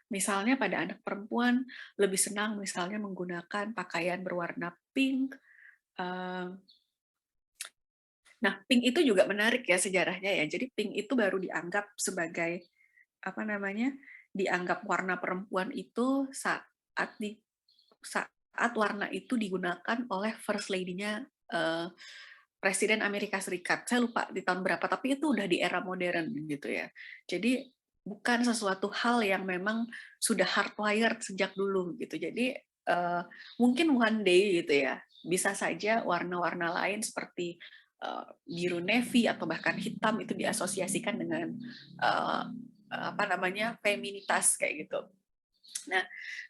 Misalnya pada anak perempuan lebih senang misalnya menggunakan pakaian berwarna pink. Nah, pink itu juga menarik ya sejarahnya ya. Jadi pink itu baru dianggap sebagai apa namanya? Dianggap warna perempuan itu saat warna itu digunakan oleh First Lady-nya Presiden Amerika Serikat. Saya lupa di tahun berapa, tapi itu udah di era modern gitu ya. Jadi bukan sesuatu hal yang memang sudah hardwired sejak dulu gitu. Jadi mungkin one day gitu ya, bisa saja warna-warna lain seperti biru navy atau bahkan hitam itu diasosiasikan dengan uh, apa namanya feminitas kayak gitu. Nah,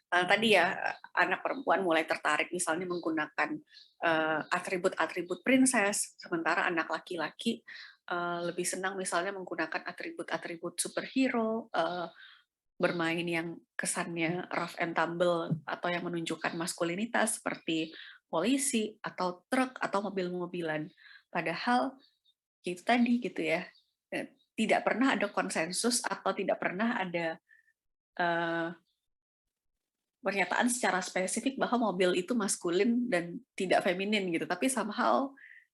tadi ya anak perempuan mulai tertarik misalnya menggunakan atribut-atribut princess, sementara anak laki-laki lebih senang misalnya menggunakan atribut-atribut superhero, bermain yang kesannya rough and tumble atau yang menunjukkan maskulinitas seperti polisi atau truk atau mobil-mobilan. Padahal itu tadi gitu ya, tidak pernah ada konsensus atau tidak pernah ada uh, pernyataan secara spesifik bahwa mobil itu maskulin dan tidak feminin gitu, tapi somehow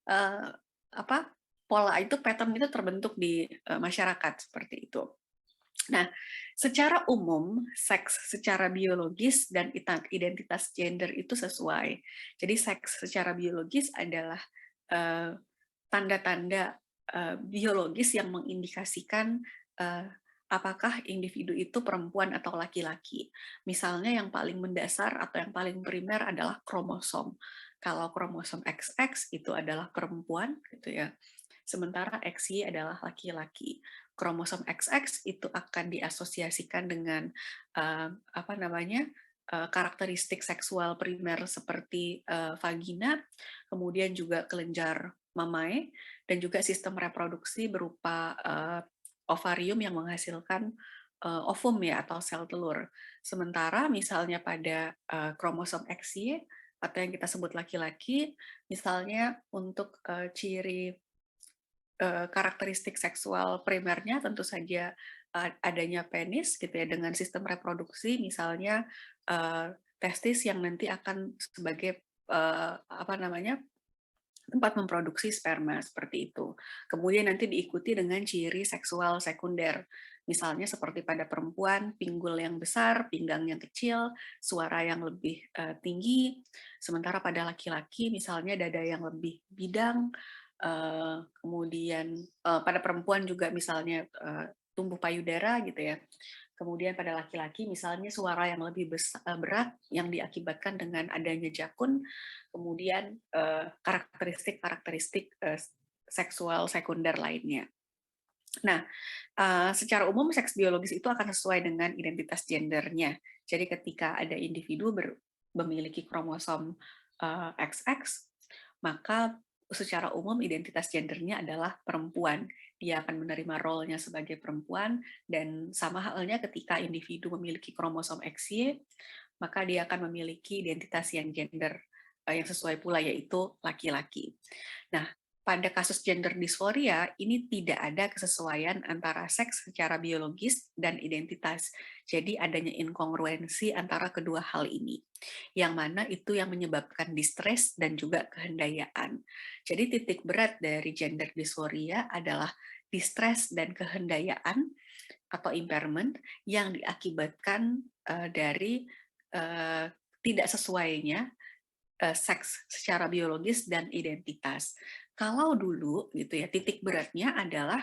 uh, apa pola itu, pattern itu terbentuk di masyarakat seperti itu. Nah, secara umum seks secara biologis dan identitas gender itu sesuai. Jadi seks secara biologis adalah tanda-tanda biologis yang mengindikasikan apakah individu itu perempuan atau laki-laki. Misalnya yang paling mendasar atau yang paling primer adalah kromosom. Kalau kromosom XX itu adalah perempuan, gitu ya. Sementara XY adalah laki-laki. Kromosom XX itu akan diasosiasikan dengan apa namanya karakteristik seksual primer seperti vagina, kemudian juga kelenjar mamae, dan juga sistem reproduksi berupa ovarium yang menghasilkan ovum ya atau sel telur. Sementara misalnya pada kromosom XY atau yang kita sebut laki-laki, misalnya untuk ciri karakteristik seksual primernya tentu saja adanya penis gitu ya dengan sistem reproduksi misalnya testis yang nanti akan sebagai apa namanya tempat memproduksi sperma seperti itu. Kemudian nanti diikuti dengan ciri seksual sekunder. Misalnya seperti pada perempuan, pinggul yang besar, pinggang yang kecil, suara yang lebih tinggi. Sementara pada laki-laki misalnya dada yang lebih bidang, kemudian pada perempuan juga misalnya tumbuh payudara gitu ya. Kemudian pada laki-laki misalnya suara yang lebih berat yang diakibatkan dengan adanya jakun, kemudian karakteristik-karakteristik seksual sekunder lainnya. Nah, secara umum seks biologis itu akan sesuai dengan identitas gendernya. Jadi ketika ada individu memiliki kromosom XX, maka secara umum identitas gendernya adalah perempuan. Dia akan menerima role-nya sebagai perempuan, dan sama halnya ketika individu memiliki kromosom XY, maka dia akan memiliki identitas yang gender yang sesuai pula, yaitu laki-laki. Nah, pada kasus gender dysphoria, ini tidak ada kesesuaian antara seks secara biologis dan identitas. Jadi adanya inkongruensi antara kedua hal ini, yang mana itu yang menyebabkan distres dan juga kehendayaan. Jadi titik berat dari gender dysphoria adalah distres dan kehendayaan atau impairment yang diakibatkan dari tidak sesuainya seks secara biologis dan identitas. Kalau dulu gitu ya, titik beratnya adalah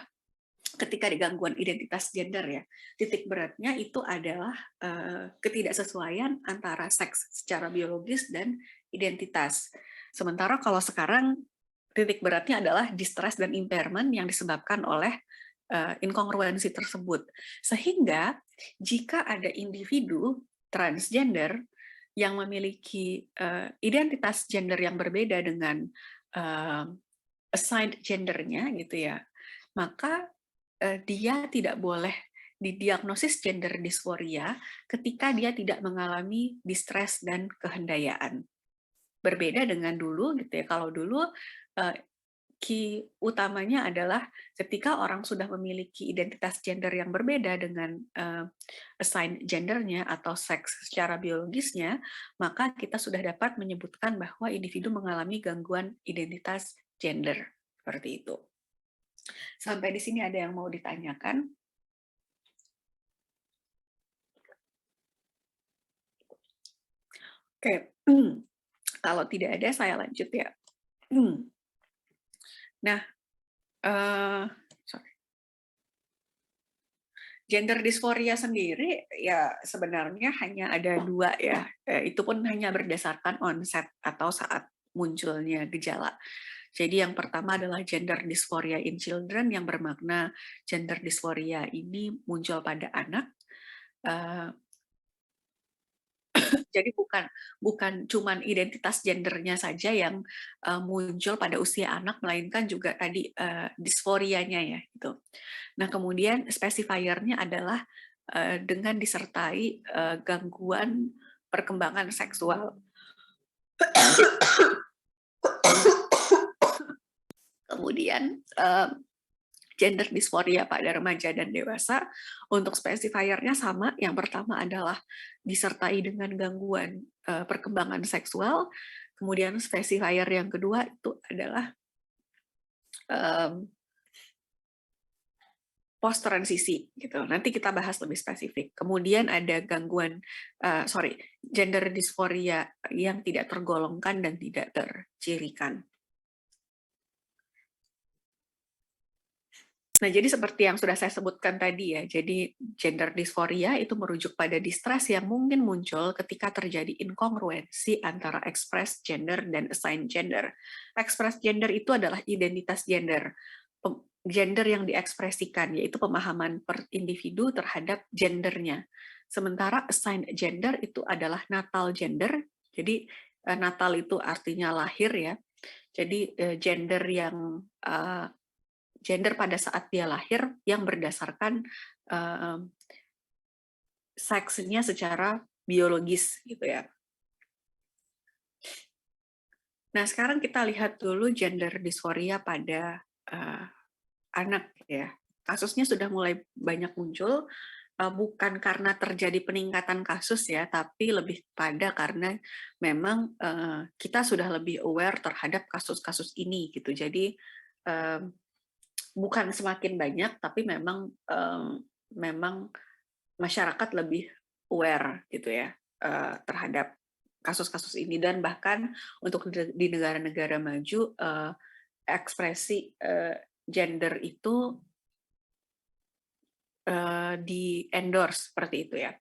ketika ada gangguan identitas gender ya, titik beratnya itu adalah ketidaksesuaian antara seks secara biologis dan identitas. Sementara kalau sekarang titik beratnya adalah distress dan impairment yang disebabkan oleh inkongruensi tersebut. Sehingga jika ada individu transgender yang memiliki identitas gender yang berbeda dengan assigned gendernya gitu ya, maka dia tidak boleh didiagnosis gender dysphoria ketika dia tidak mengalami distress dan kehendayaan. Berbeda dengan dulu gitu ya, kalau dulu key utamanya adalah ketika orang sudah memiliki identitas gender yang berbeda dengan assigned gendernya atau seks secara biologisnya, maka kita sudah dapat menyebutkan bahwa individu mengalami gangguan identitas gender. Seperti itu. Sampai di sini ada yang mau ditanyakan? Oke, kalau tidak ada saya lanjut ya. Nah, gender dysphoria sendiri ya sebenarnya hanya ada 2 ya, itu pun hanya berdasarkan onset atau saat munculnya gejala. Jadi yang pertama adalah gender dysphoria in children, yang bermakna gender dysphoria ini muncul pada anak. Jadi bukan cuman identitas gendernya saja yang muncul pada usia anak, melainkan juga tadi disforianya ya gitu. Nah kemudian spesifiernya adalah dengan disertai gangguan perkembangan seksual. Kemudian gender dysphoria pada remaja dan dewasa, untuk spesifiernya sama. Yang pertama adalah disertai dengan gangguan perkembangan seksual. Kemudian spesifier yang kedua itu adalah post transisi gitu. Nanti kita bahas lebih spesifik. Kemudian ada gangguan gender dysphoria yang tidak tergolongkan dan tidak tercirikan. Nah, jadi seperti yang sudah saya sebutkan tadi ya, jadi gender dysphoria itu merujuk pada distress yang mungkin muncul ketika terjadi inkongruensi antara express gender dan assigned gender. Express gender itu adalah identitas gender, gender yang diekspresikan, yaitu pemahaman per individu terhadap gendernya. Sementara assigned gender itu adalah natal gender, jadi natal itu artinya lahir ya, jadi gender yang gender pada saat dia lahir yang berdasarkan seksnya secara biologis gitu ya. Nah sekarang kita lihat dulu gender dysphoria pada anak ya. Kasusnya sudah mulai banyak muncul, bukan karena terjadi peningkatan kasus ya, tapi lebih pada karena memang kita sudah lebih aware terhadap kasus-kasus ini gitu. Jadi bukan semakin banyak, tapi memang masyarakat lebih aware gitu ya terhadap kasus-kasus ini, dan bahkan untuk di negara-negara maju ekspresi gender itu di endorse seperti itu ya.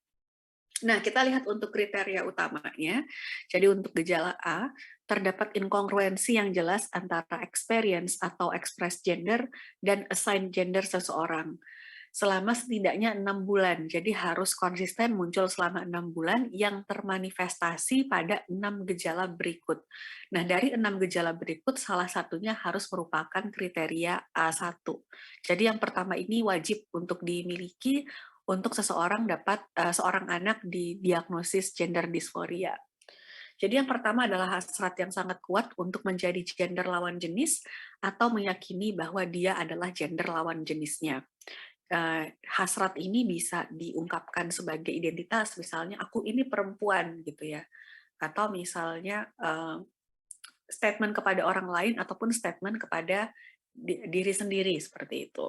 Nah, kita lihat untuk kriteria utamanya. Jadi untuk gejala A, terdapat inkongruensi yang jelas antara experience atau express gender dan assigned gender seseorang selama setidaknya 6 bulan. Jadi harus konsisten muncul selama 6 bulan yang termanifestasi pada 6 gejala berikut. Nah, dari 6 gejala berikut, salah satunya harus merupakan kriteria A1. Jadi yang pertama ini wajib untuk dimiliki untuk seorang anak didiagnosis gender dysphoria. Jadi yang pertama adalah hasrat yang sangat kuat untuk menjadi gender lawan jenis atau meyakini bahwa dia adalah gender lawan jenisnya. Hasrat ini bisa diungkapkan sebagai identitas, misalnya aku ini perempuan gitu ya, atau misalnya statement kepada orang lain ataupun statement kepada diri sendiri seperti itu.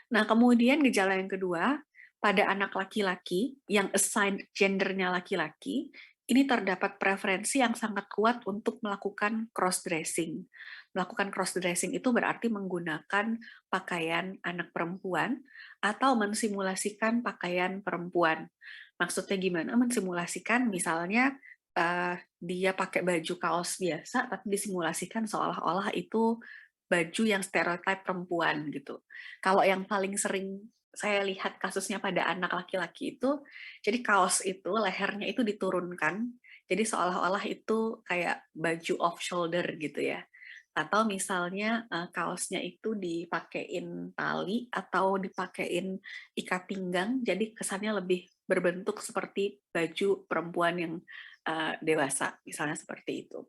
Nah, kemudian gejala yang kedua, pada anak laki-laki yang assigned gendernya laki-laki, ini terdapat preferensi yang sangat kuat untuk melakukan cross-dressing. Melakukan cross-dressing itu berarti menggunakan pakaian anak perempuan atau mensimulasikan pakaian perempuan. Maksudnya gimana? Mensimulasikan misalnya dia pakai baju kaos biasa, tapi disimulasikan seolah-olah itu baju yang stereotip perempuan gitu. Kalau yang paling sering saya lihat kasusnya pada anak laki-laki itu, jadi kaos itu lehernya itu diturunkan, jadi seolah-olah itu kayak baju off shoulder gitu ya. Atau misalnya kaosnya itu dipakein tali atau dipakein ikat pinggang, jadi kesannya lebih berbentuk seperti baju perempuan yang dewasa, misalnya seperti itu.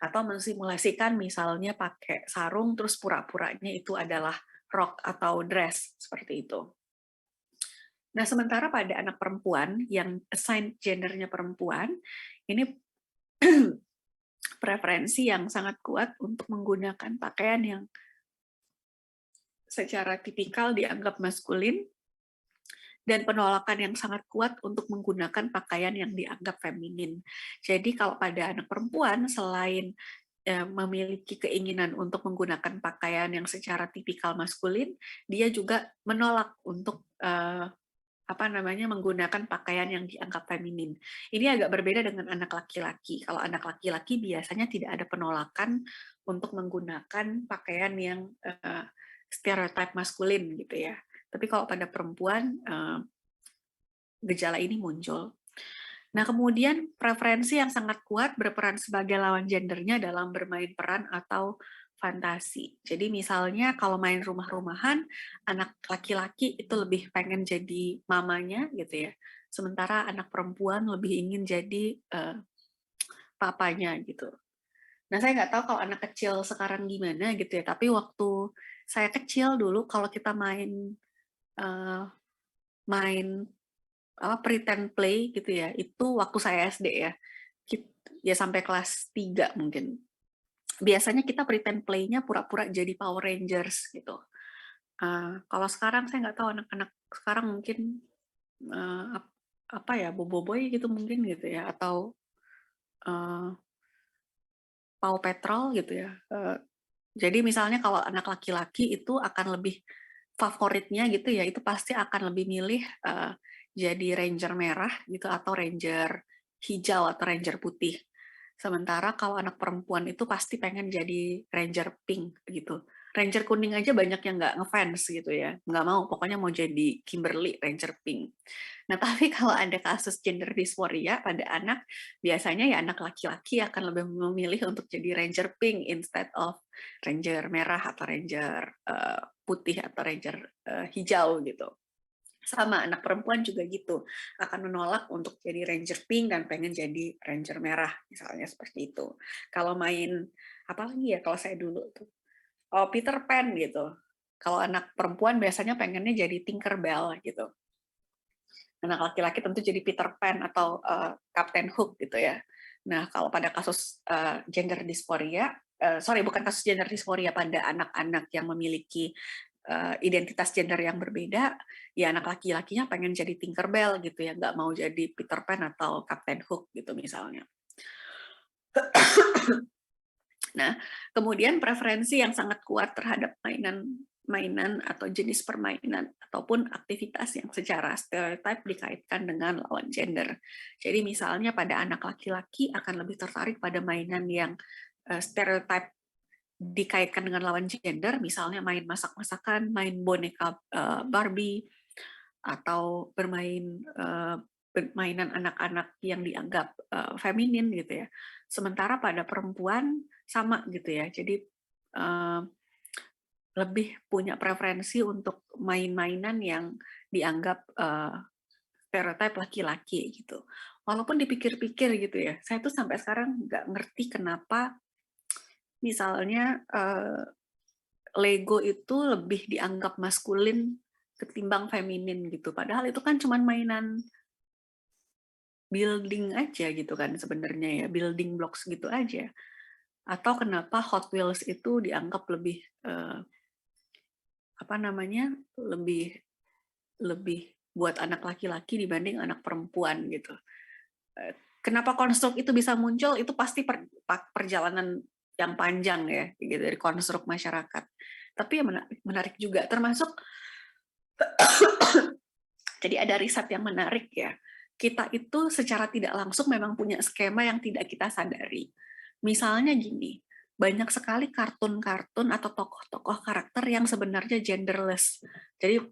atau mensimulasikan misalnya pakai sarung terus pura-puranya itu adalah rok atau dress seperti itu. Nah, sementara pada anak perempuan yang assigned gendernya perempuan, ini preferensi yang sangat kuat untuk menggunakan pakaian yang secara tipikal dianggap maskulin, dan penolakan yang sangat kuat untuk menggunakan pakaian yang dianggap feminin. Jadi kalau pada anak perempuan, selain memiliki keinginan untuk menggunakan pakaian yang secara tipikal maskulin, dia juga menolak untuk menggunakan pakaian yang dianggap feminin. Ini agak berbeda dengan anak laki-laki. Kalau anak laki-laki biasanya tidak ada penolakan untuk menggunakan pakaian yang stereotip maskulin gitu ya. Tapi kalau pada perempuan gejala ini muncul. Nah, kemudian preferensi yang sangat kuat berperan sebagai lawan gendernya dalam bermain peran atau fantasi. Jadi misalnya kalau main rumah-rumahan, anak laki-laki itu lebih pengen jadi mamanya gitu ya. Sementara anak perempuan lebih ingin jadi papanya gitu. Nah, saya nggak tahu kalau anak kecil sekarang gimana gitu ya, tapi waktu saya kecil dulu kalau kita main main pretend play gitu ya, itu waktu saya SD ya, ya sampai kelas 3 mungkin. Biasanya kita pretend play-nya pura-pura jadi Power Rangers gitu. Kalau sekarang saya nggak tahu anak-anak sekarang mungkin apa ya, Boboiboy gitu mungkin gitu ya, atau Paw Patrol gitu ya. Jadi misalnya kalau anak laki-laki itu akan lebih favoritnya gitu ya, itu pasti akan lebih milih jadi ranger merah gitu atau ranger hijau atau ranger putih. Sementara kalau anak perempuan itu pasti pengen jadi ranger pink gitu. Ranger kuning aja banyak yang nggak ngefans gitu ya, nggak mau, pokoknya mau jadi Kimberly ranger pink. Nah, tapi kalau ada kasus gender dysphoria pada anak, biasanya ya anak laki-laki akan lebih memilih untuk jadi ranger pink instead of ranger merah atau ranger putih atau ranger hijau gitu. Sama anak perempuan juga gitu, akan menolak untuk jadi ranger pink dan pengen jadi ranger merah misalnya seperti itu. Kalau main apa lagi ya kalau saya dulu tuh, oh Peter Pan gitu. Kalau anak perempuan biasanya pengennya jadi Tinkerbell gitu. Anak laki-laki tentu jadi Peter Pan atau Captain Hook gitu ya. Nah, kalau pada kasus gender dysphoria, sorry bukan kasus gender dysphoria, pada anak-anak yang memiliki identitas gender yang berbeda, ya anak laki-lakinya pengen jadi Tinkerbell gitu ya, nggak mau jadi Peter Pan atau Captain Hook gitu misalnya. Nah, kemudian preferensi yang sangat kuat terhadap mainan atau jenis permainan ataupun aktivitas yang secara stereotip dikaitkan dengan lawan gender. Jadi misalnya pada anak laki-laki akan lebih tertarik pada mainan yang stereotip dikaitkan dengan lawan gender, misalnya main masak-masakan, main boneka Barbie, atau bermain mainan anak-anak yang dianggap feminin gitu ya. Sementara pada perempuan sama gitu ya. Jadi lebih punya preferensi untuk main-mainan yang dianggap stereotip laki-laki gitu. Walaupun dipikir-pikir gitu ya, saya tuh sampai sekarang nggak ngerti kenapa misalnya Lego itu lebih dianggap maskulin ketimbang feminin gitu. Padahal itu kan cuma mainan building aja gitu kan sebenarnya ya, building blocks gitu aja. Atau kenapa Hot Wheels itu dianggap lebih lebih lebih buat anak laki-laki dibanding anak perempuan gitu. Kenapa konstruk itu bisa muncul? Itu pasti perjalanan yang panjang ya, gitu, dari konstruk masyarakat. Tapi ya menarik juga, termasuk jadi ada riset yang menarik ya. Kita itu secara tidak langsung memang punya skema yang tidak kita sadari. Misalnya gini, banyak sekali kartun-kartun atau tokoh-tokoh karakter yang sebenarnya genderless. Jadi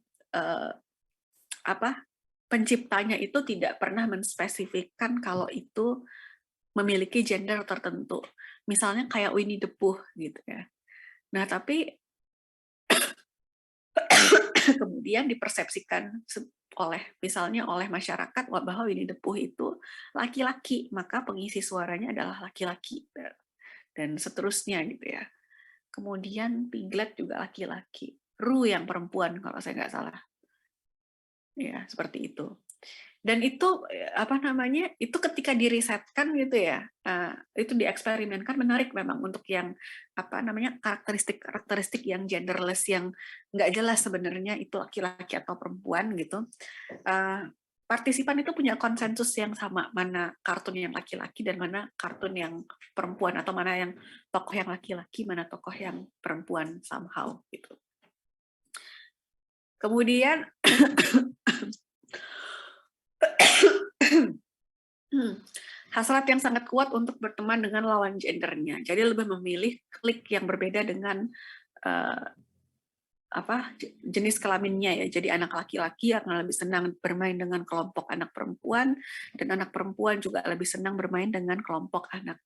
penciptanya itu tidak pernah menspesifikkan kalau itu memiliki gender tertentu. Misalnya kayak Winnie the Pooh gitu ya. Nah, tapi kemudian dipersepsikan misalnya oleh masyarakat bahwa Winnie the Pooh itu laki-laki, maka pengisi suaranya adalah laki-laki. dan seterusnya gitu ya. Kemudian Piglet juga laki-laki, Ru yang perempuan kalau saya nggak salah. Ya, seperti itu. Dan itu apa namanya? Itu ketika dirisetkan gitu ya, itu dieksperimenkan menarik memang untuk yang apa namanya? karakteristik yang genderless yang nggak jelas sebenarnya itu laki-laki atau perempuan gitu. Partisipan itu punya konsensus yang sama, mana kartun yang laki-laki dan mana kartun yang perempuan, atau mana yang tokoh yang laki-laki, mana tokoh yang perempuan somehow gitu. Kemudian hasrat yang sangat kuat untuk berteman dengan lawan gendernya. Jadi lebih memilih klik yang berbeda dengan jenis kelaminnya ya. Jadi anak laki-laki akan lebih senang bermain dengan kelompok anak perempuan, dan anak perempuan juga lebih senang bermain dengan kelompok anak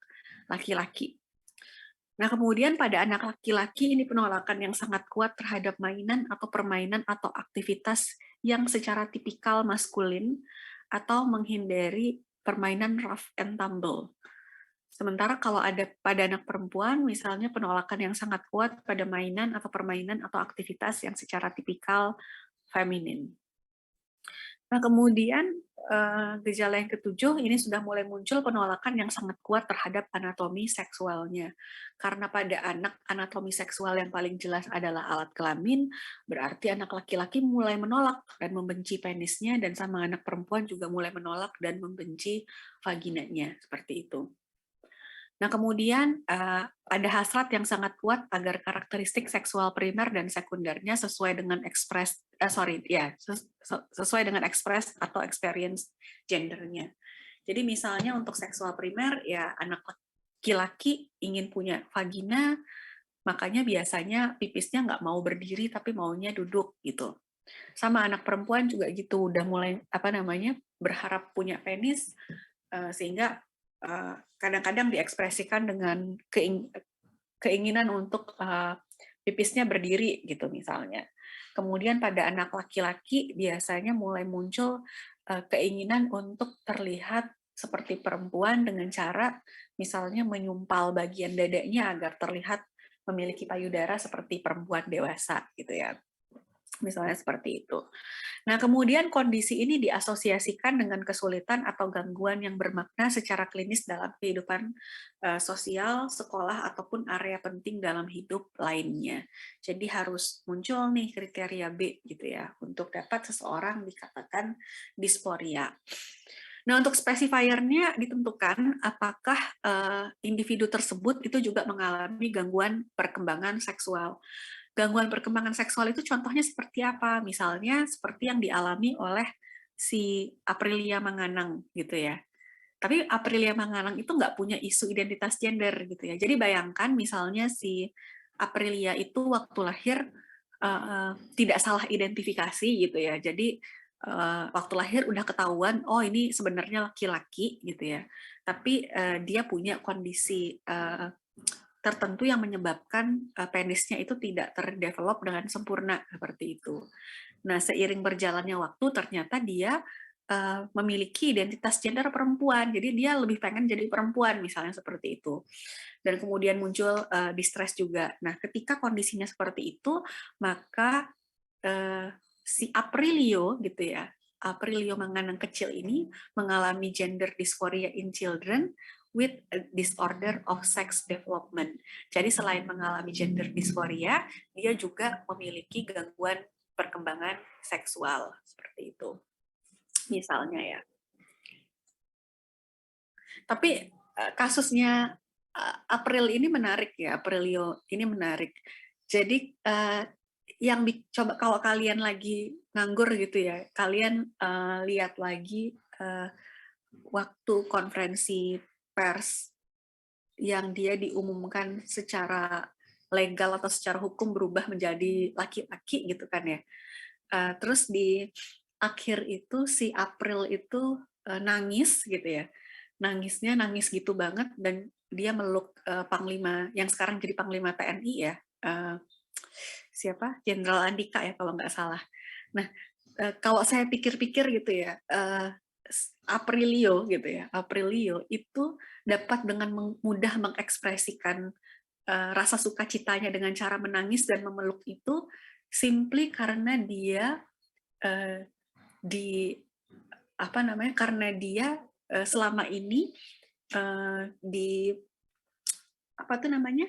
laki-laki. Nah, kemudian pada anak laki-laki ini penolakan yang sangat kuat terhadap mainan atau permainan atau aktivitas yang secara tipikal maskulin atau menghindari permainan rough and tumble. Sementara kalau ada pada anak perempuan, misalnya penolakan yang sangat kuat pada mainan atau permainan atau aktivitas yang secara tipikal feminin. Nah, kemudian gejala yang ketujuh, ini sudah mulai muncul penolakan yang sangat kuat terhadap anatomi seksualnya. Karena pada anak, anatomi seksual yang paling jelas adalah alat kelamin, berarti anak laki-laki mulai menolak dan membenci penisnya, dan sama anak perempuan juga mulai menolak dan membenci vaginanya, seperti itu. Nah, kemudian ada hasrat yang sangat kuat agar karakteristik seksual primer dan sekundernya sesuai dengan sesuai dengan ekspres atau experience gendernya. Jadi misalnya untuk seksual primer, ya anak laki-laki ingin punya vagina, makanya biasanya pipisnya nggak mau berdiri tapi maunya duduk gitu. Sama anak perempuan juga gitu, udah mulai berharap punya penis, sehingga kadang-kadang diekspresikan dengan keinginan untuk pipisnya berdiri gitu misalnya. Kemudian pada anak laki-laki biasanya mulai muncul keinginan untuk terlihat seperti perempuan dengan cara misalnya menyumpal bagian dadanya agar terlihat memiliki payudara seperti perempuan dewasa gitu ya. Misalnya seperti itu. Nah, kemudian kondisi ini diasosiasikan dengan kesulitan atau gangguan yang bermakna secara klinis dalam kehidupan sosial, sekolah, ataupun area penting dalam hidup lainnya. Jadi harus muncul nih kriteria B gitu ya, untuk dapat seseorang dikatakan disporia. Nah, untuk spesifiernya ditentukan apakah individu tersebut itu juga mengalami gangguan perkembangan seksual. Gangguan perkembangan seksual itu contohnya seperti apa? Misalnya seperti yang dialami oleh si Aprilia Manganang gitu ya. Tapi Aprilia Manganang itu nggak punya isu identitas gender gitu ya. Jadi bayangkan misalnya si Aprilia itu waktu lahir tidak salah identifikasi gitu ya. Jadi waktu lahir udah ketahuan, oh ini sebenarnya laki-laki gitu ya. Tapi dia punya kondisi tertentu yang menyebabkan penisnya itu tidak terdevelop dengan sempurna seperti itu. Nah, seiring berjalannya waktu ternyata dia memiliki identitas gender perempuan, jadi dia lebih pengen jadi perempuan misalnya seperti itu. Dan kemudian muncul distress juga. Nah, ketika kondisinya seperti itu, maka si Aprilio gitu ya, Aprilio Manganang kecil ini mengalami gender dysphoria in children with a disorder of sex development. Jadi selain mengalami gender dysphoria, dia juga memiliki gangguan perkembangan seksual seperti itu. Misalnya ya. Tapi kasusnya April ini menarik ya, Aprilio ini menarik. Jadi yang coba kalau kalian lagi nganggur gitu ya, kalian lihat lagi waktu konferensi pers yang dia diumumkan secara legal atau secara hukum berubah menjadi laki-laki gitu kan ya. Terus di akhir itu si April itu nangis gitu ya. Nangisnya nangis gitu banget, dan dia meluk Panglima yang sekarang jadi Panglima TNI ya. Siapa? Jenderal Andika ya kalau nggak salah. Nah, kalau saya pikir-pikir gitu ya, Aprilio gitu ya, Aprilio itu dapat dengan mudah mengekspresikan rasa sukacitanya dengan cara menangis dan memeluk itu simply karena dia karena dia selama ini di apa tuh namanya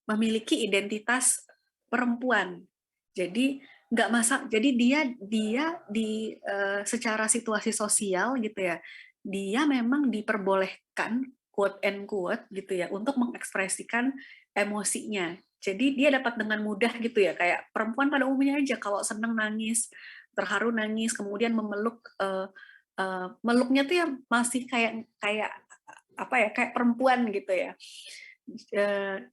memiliki identitas perempuan. Jadi nggak masak. Jadi dia di secara situasi sosial gitu ya, dia memang diperbolehkan quote and quote gitu ya untuk mengekspresikan emosinya. Jadi dia dapat dengan mudah gitu ya, kayak perempuan pada umumnya aja kalau seneng nangis, terharu nangis, kemudian memeluk meluknya tuh ya masih kayak kayak perempuan gitu ya.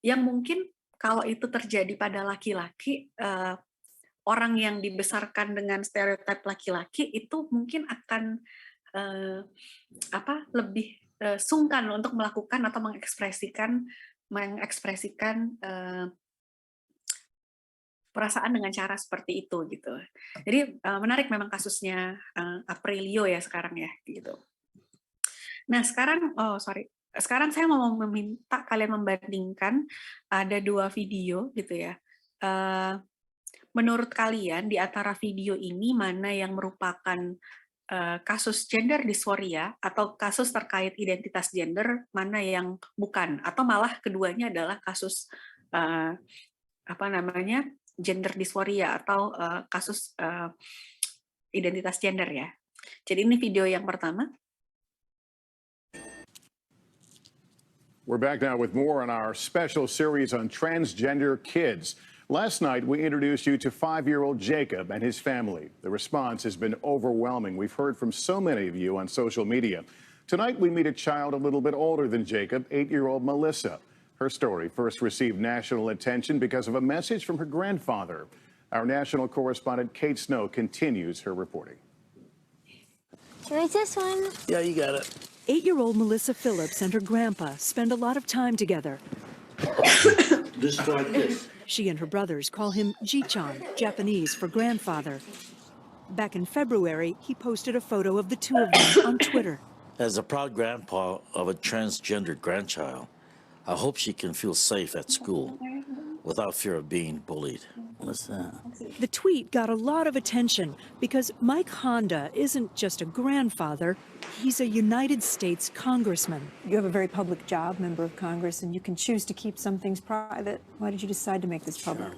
Yang mungkin kalau itu terjadi pada laki-laki, orang yang dibesarkan dengan stereotip laki-laki itu mungkin akan lebih sungkan untuk melakukan atau mengekspresikan perasaan dengan cara seperti itu gitu. Jadi menarik memang kasusnya Aprilio ya sekarang ya gitu. Nah sekarang saya mau meminta kalian membandingkan ada 2 video gitu ya. Menurut kalian di antara video ini mana yang merupakan kasus gender dysphoria atau kasus terkait identitas gender, mana yang bukan, atau malah keduanya adalah kasus gender dysphoria atau kasus identitas gender ya. Jadi ini video yang pertama. We're back now with more on our special series on transgender kids. Last night, we introduced you to 5-year-old Jacob and his family. The response has been overwhelming. We've heard from so many of you on social media. Tonight, we meet a child a little bit older than Jacob, 8-year-old Melissa. Her story first received national attention because of a message from her grandfather. Our national correspondent, Kate Snow, continues her reporting. Can I this one? Yeah, you got it. 8-year-old Melissa Phillips and her grandpa spend a lot of time together. Just like this. She and her brothers call him Ji-chan, Japanese for grandfather. Back in February, he posted a photo of the two of them on Twitter. As a proud grandpa of a transgendered grandchild, I hope she can feel safe at school without fear of being bullied. What's that? The tweet got a lot of attention because Mike Honda isn't just a grandfather, he's a United States congressman. You have a very public job, member of Congress, and you can choose to keep some things private. Why did you decide to make this public?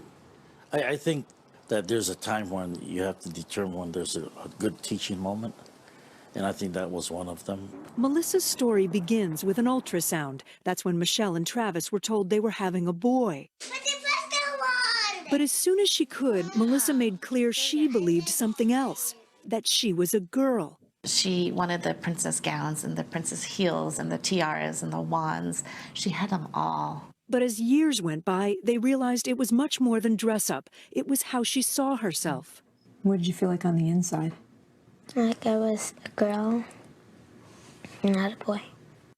I think that there's a time when you have to determine when there's a good teaching moment, and I think that was one of them. Melissa's story begins with an ultrasound. That's when Michelle and Travis were told they were having a boy. But as soon as she could, Melissa made clear she believed something else, that she was a girl. She wanted the princess gowns and the princess heels and the tiaras and the wands. She had them all. But as years went by, they realized it was much more than dress up. It was how she saw herself. What did you feel like on the inside? Like I was a girl, not a boy.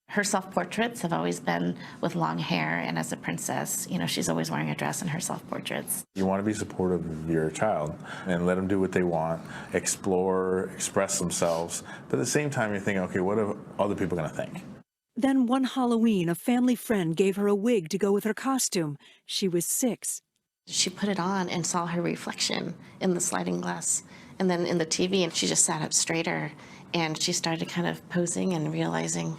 Her self-portraits have always been with long hair, and as a princess, you know, she's always wearing a dress in her self-portraits. You want to be supportive of your child and let them do what they want, explore, express themselves, but at the same time you're thinking, okay, what are other people going to think? Then one Halloween, a family friend gave her a wig to go with her costume. She was 6. She put it on and saw her reflection in the sliding glass and then in the TV, and she just sat up straighter, and she started kind of posing and realizing,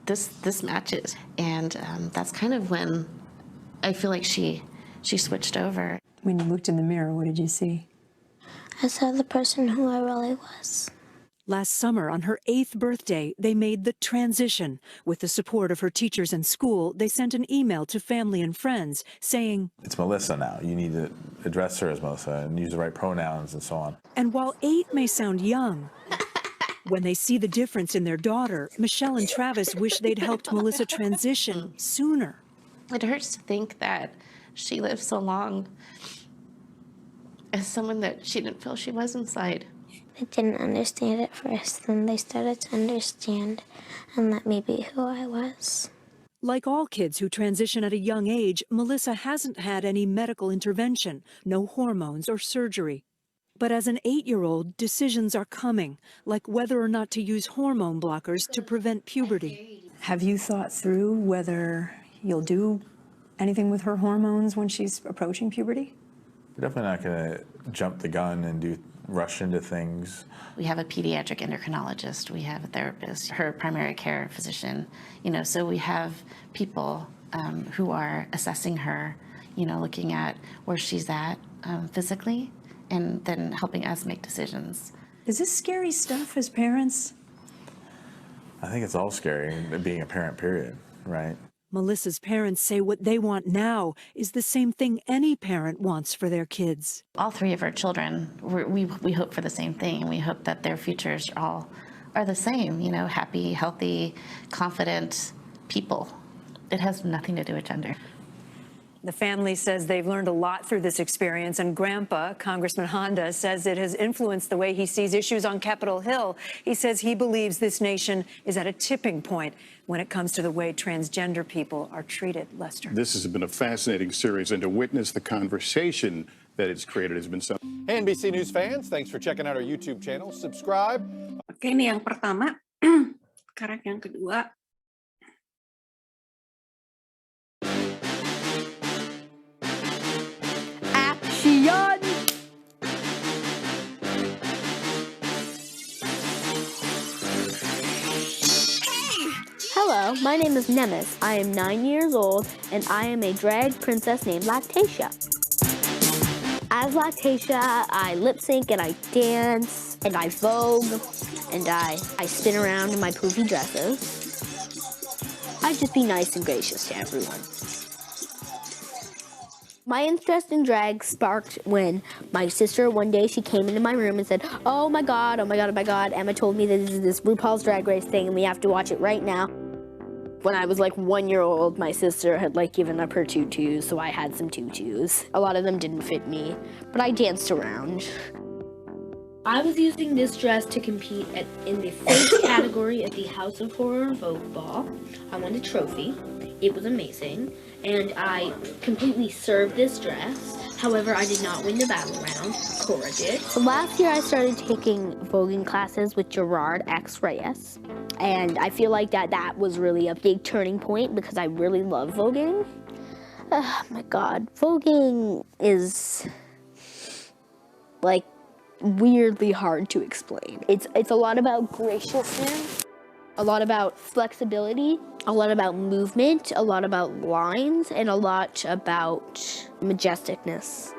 this matches. And that's kind of when I feel like she switched over. When you looked in the mirror, what did you see? I saw the person who I really was. Last summer, on her 8th birthday, they made the transition. With the support of her teachers and school, they sent an email to family and friends saying, It's Melissa now. You need to address her as Melissa and use the right pronouns and so on. And while 8 may sound young, when they see the difference in their daughter, Michelle and Travis wish they'd helped Melissa transition sooner. It hurts to think that she lived so long as someone that she didn't feel she was inside. I didn't understand at first, then they started to understand and let me be who I was. Like all kids who transition at a young age, Melissa hasn't had any medical intervention, no hormones or surgery. But as an 8-year-old, decisions are coming, like whether or not to use hormone blockers to prevent puberty. Have you thought through whether you'll do anything with her hormones when she's approaching puberty? We're definitely not going to jump the gun and rush into things. We have a pediatric endocrinologist, we have a therapist, her primary care physician, so we have people who are assessing her, looking at where she's at physically, and then helping us make decisions. Is this scary stuff as parents? I think it's all scary, being a parent, period, right? Melissa's parents say what they want now is the same thing any parent wants for their kids. All 3 of our children, we hope for the same thing, and we hope that their futures are the same, happy, healthy, confident people. It has nothing to do with gender. The family says they've learned a lot through this experience, and Grandpa, Congressman Honda, says it has influenced the way he sees issues on Capitol Hill. He says he believes this nation is at a tipping point when it comes to the way transgender people are treated. Lester. This has been a fascinating series, and to witness the conversation that it's created has been so. Hey, NBC News fans, thanks for checking out our YouTube channel. Subscribe. Oke, ini yang pertama. Sekarang yang kedua. Hello, my name is Nemes. I am 9 years old, and I am a drag princess named Lactatia. As Lactatia, I lip sync and I dance and I vogue and I spin around in my poofy dresses. I just be nice and gracious to everyone. My interest in drag sparked when my sister, one day, she came into my room and said, oh my God, Emma told me that this is this RuPaul's Drag Race thing and we have to watch it right now. When I was like 1 year old, my sister had like given up her tutus, so I had some tutus. A lot of them didn't fit me, but I danced around. I was using this dress to compete in the first category at the House of Horror Vogue Ball. I won a trophy. It was amazing, and I completely served this dress. However, I did not win the battle round. Cora did. So last year I started taking voguing classes with Gerard X. Reyes. And I feel like that was really a big turning point because I really love voguing. Oh my God, voguing is like weirdly hard to explain. It's a lot about graciousness, a lot about flexibility, a lot about movement, a lot about lines, and a lot about majesticness.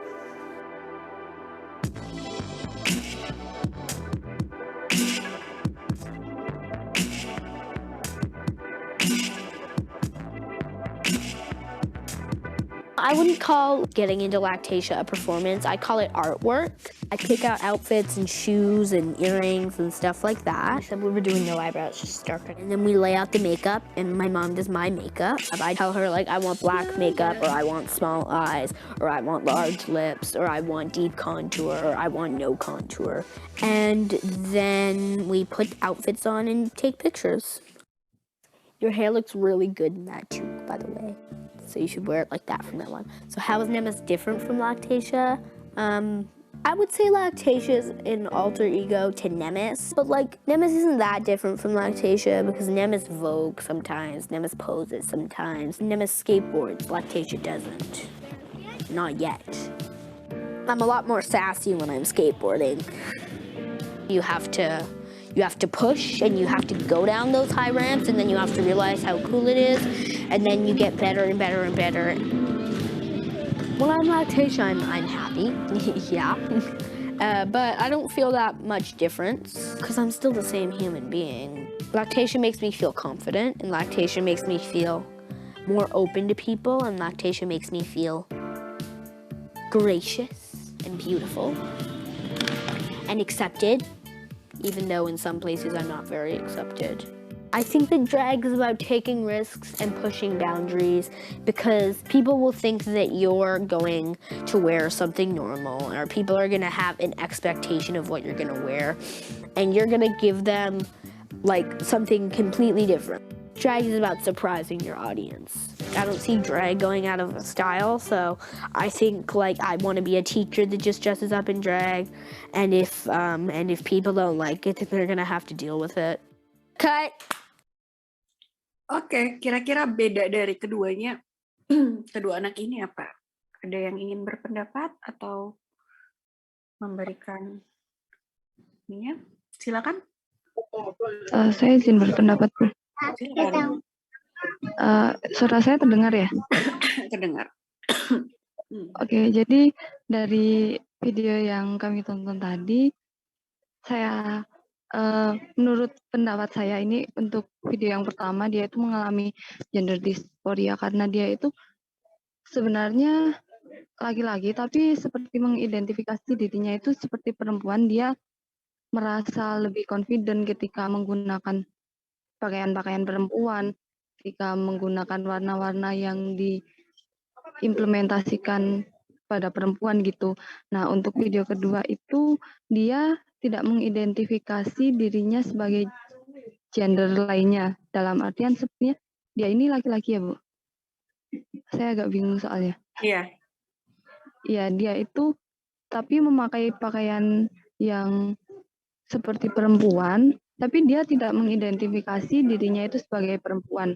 I wouldn't call getting into Lactatia a performance. I call it artwork. I pick out outfits and shoes and earrings and stuff like that. Except we were doing no eyebrows, just darker. And then we lay out the makeup, and my mom does my makeup. I tell her, like, I want black makeup, or I want small eyes, or I want large lips, or I want deep contour, or I want no contour. And then we put outfits on and take pictures. Your hair looks really good in that too, by the way. So you should wear it like that from now on. So how is Nemes different from Lactatia? I would say Lactatia is an alter ego to Nemes, but like Nemes isn't that different from Lactatia because Nemes vogue sometimes, Nemes poses sometimes, Nemes skateboards, Lactatia doesn't. Not yet. I'm a lot more sassy when I'm skateboarding. You have to push and you have to go down those high ramps and then you have to realize how cool it is and then you get better and better and better. When I'm Lactatia, I'm happy, yeah. But I don't feel that much difference because I'm still the same human being. Lactatia makes me feel confident and Lactatia makes me feel more open to people and Lactatia makes me feel gracious and beautiful and accepted. Even though in some places I'm not very accepted. I think that drag is about taking risks and pushing boundaries because people will think that you're going to wear something normal or people are gonna have an expectation of what you're gonna wear and you're gonna give them like something completely different. Drag is about surprising your audience. I don't see drag going out of style, so I think like I want to be a teacher that just dresses up in drag, and if people don't like it, then they're gonna have to deal with it. Cut. Oke, kira-kira beda dari keduanya, kedua anak ini apa? Ada yang ingin berpendapat atau memberikan ininya? Silakan. Saya izin berpendapat, Bu. Silakan. Suara saya terdengar ya? Terdengar. Oke, jadi dari video yang kami tonton tadi, saya menurut pendapat saya ini untuk video yang pertama dia itu mengalami gender dysphoria karena dia itu sebenarnya laki-laki tapi seperti mengidentifikasi dirinya itu seperti perempuan. Dia merasa lebih confident ketika menggunakan pakaian-pakaian perempuan, ketika menggunakan warna-warna yang diimplementasikan pada perempuan gitu. Nah, untuk video kedua itu dia tidak mengidentifikasi dirinya sebagai gender lainnya. Dalam artian sebenarnya dia ini laki-laki ya, Bu? Saya agak bingung soalnya. Iya. Ya, dia itu tapi memakai pakaian yang seperti perempuan, tapi dia tidak mengidentifikasi dirinya itu sebagai perempuan.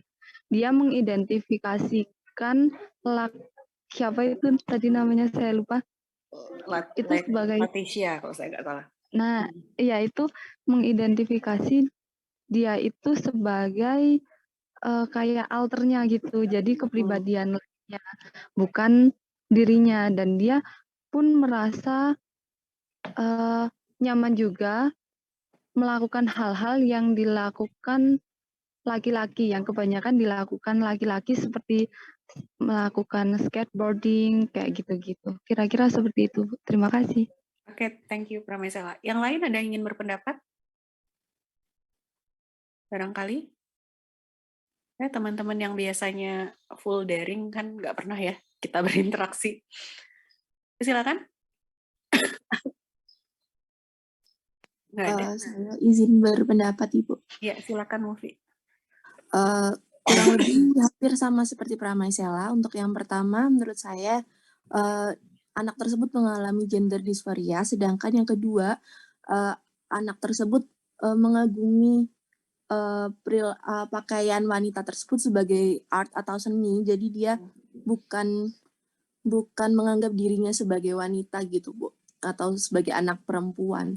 Dia mengidentifikasikan siapa itu tadi namanya saya lupa. Itu sebagai Leticia kalau saya nggak salah. Nah, ya itu mengidentifikasi dia itu sebagai kayak alternya gitu. Jadi kepribadian lainnya, bukan dirinya. Dan dia pun merasa nyaman juga melakukan hal-hal yang dilakukan laki-laki, yang kebanyakan dilakukan laki-laki seperti melakukan skateboarding, kayak gitu-gitu. Kira-kira seperti itu. Terima kasih. Oke, thank you Pramesela. Yang lain ada yang ingin berpendapat? Barangkali? Ya, teman-teman yang biasanya full daring kan nggak pernah ya kita berinteraksi. Silakan. Nggak ada. Saya izin berpendapat, Ibu. Ya, silakan Mufi. Kurang lebih hampir sama seperti Pramesela. Untuk yang pertama, menurut saya anak tersebut mengalami gender dysphoria, sedangkan yang kedua anak tersebut mengagumi pakaian wanita tersebut sebagai art atau seni. Jadi dia bukan menganggap dirinya sebagai wanita gitu, Bu, atau sebagai anak perempuan.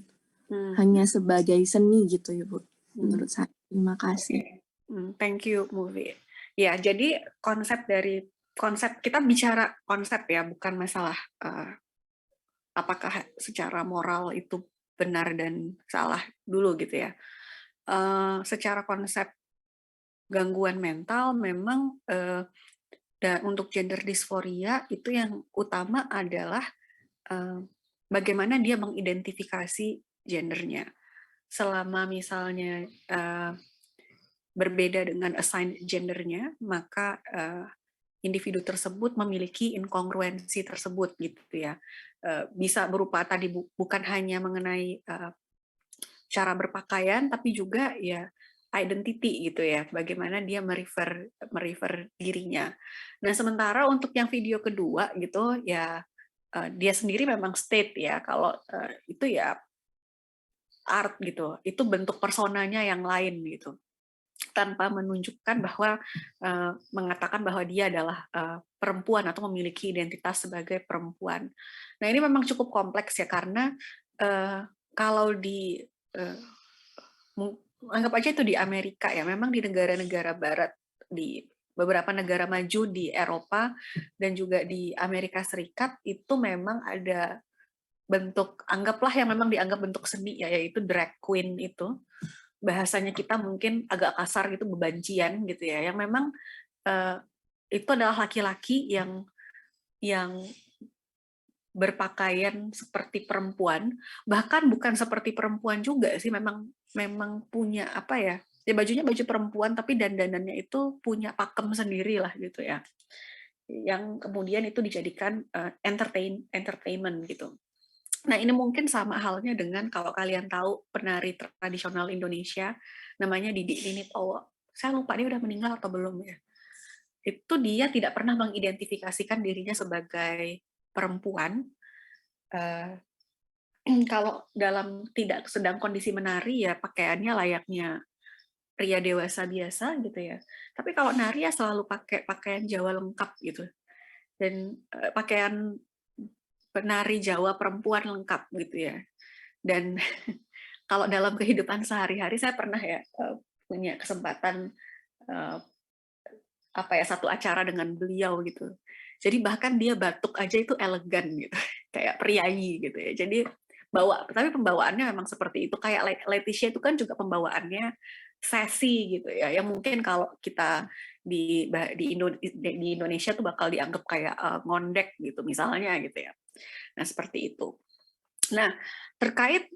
Hanya sebagai seni gitu ya, Bu. Menurut saya. Terima kasih. Thank you, Mufi. Ya, jadi konsep kita bicara konsep ya, bukan masalah apakah secara moral itu benar dan salah dulu gitu ya. Secara konsep gangguan mental memang dan untuk gender dysphoria itu yang utama adalah bagaimana dia mengidentifikasi gendernya. Selama misalnya berbeda dengan assigned gendernya, maka individu tersebut memiliki inkongruensi tersebut gitu ya. Bisa berupa tadi bukan hanya mengenai cara berpakaian, tapi juga ya identity gitu ya, bagaimana dia merefer dirinya. Nah, sementara untuk yang video kedua gitu ya, dia sendiri memang state ya kalau itu ya art gitu, itu bentuk personanya yang lain gitu, tanpa menunjukkan bahwa mengatakan bahwa dia adalah perempuan atau memiliki identitas sebagai perempuan. Nah, ini memang cukup kompleks ya, karena kalau anggap aja itu di Amerika ya, memang di negara-negara barat, di beberapa negara maju di Eropa dan juga di Amerika Serikat itu memang ada bentuk, anggaplah yang memang dianggap bentuk seni ya, yaitu drag queen itu. Bahasanya kita mungkin agak kasar gitu, bebancian gitu ya, yang memang itu adalah laki-laki yang berpakaian seperti perempuan, bahkan bukan seperti perempuan juga sih, memang punya apa ya, bajunya baju perempuan tapi dandanannya itu punya pakem sendiri lah gitu ya, yang kemudian itu dijadikan entertainment gitu. Nah, ini mungkin sama halnya dengan kalau kalian tahu penari tradisional Indonesia namanya Didik Nini Towo. Saya lupa dia udah meninggal atau belum ya. itu dia tidak pernah mengidentifikasikan dirinya sebagai perempuan. Kalau tidak sedang kondisi menari ya pakaiannya layaknya pria dewasa biasa gitu ya. Tapi kalau nari ya selalu pakai pakaian Jawa lengkap gitu. Dan pakaian penari Jawa perempuan lengkap gitu ya. Dan kalau dalam kehidupan sehari-hari saya pernah ya punya kesempatan satu acara dengan beliau gitu. Jadi bahkan dia batuk aja itu elegan gitu, kayak priayi gitu ya. Jadi tapi pembawaannya memang seperti itu. Kayak Leticia itu kan juga pembawaannya sesi gitu ya. Yang mungkin kalau kita di Indonesia tuh bakal dianggap kayak ngondek gitu misalnya gitu ya. Nah seperti itu. Nah terkait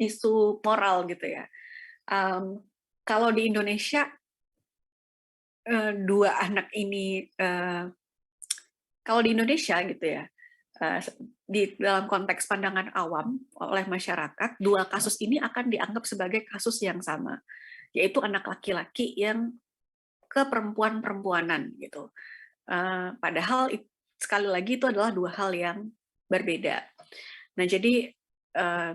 isu moral gitu ya. Kalau di Indonesia dua anak ini kalau di Indonesia gitu ya di dalam konteks pandangan awam oleh masyarakat, dua kasus ini akan dianggap sebagai kasus yang sama, yaitu anak laki-laki yang ke perempuan-perempuanan gitu. Padahal sekali lagi itu adalah dua hal yang berbeda. Nah jadi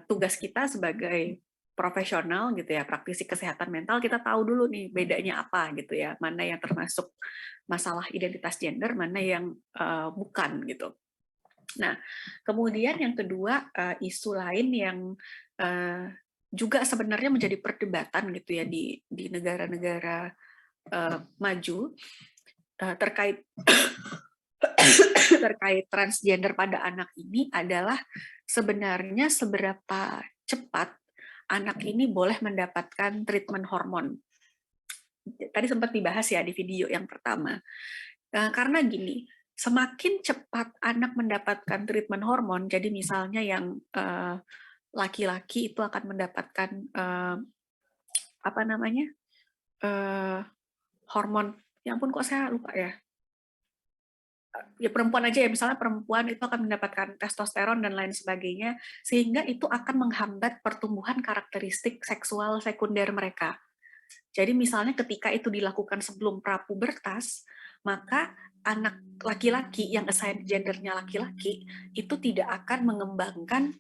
tugas kita sebagai profesional gitu ya, praktisi kesehatan mental, kita tahu dulu nih bedanya apa gitu ya, mana yang termasuk masalah identitas gender, mana yang bukan gitu. Nah, kemudian yang kedua isu lain yang juga sebenarnya menjadi perdebatan gitu ya di negara-negara maju terkait transgender pada anak ini adalah sebenarnya seberapa cepat anak ini boleh mendapatkan treatment hormon. Tadi sempat dibahas ya di video yang pertama. Karena gini, semakin cepat anak mendapatkan treatment hormon, jadi misalnya yang laki-laki itu akan mendapatkan hormon, ya ampun kok saya lupa ya. Ya perempuan aja ya, misalnya perempuan itu akan mendapatkan testosteron dan lain sebagainya, sehingga itu akan menghambat pertumbuhan karakteristik seksual sekunder mereka. Jadi misalnya ketika itu dilakukan sebelum prapubertas, maka anak laki-laki yang assigned gendernya laki-laki itu tidak akan mengembangkan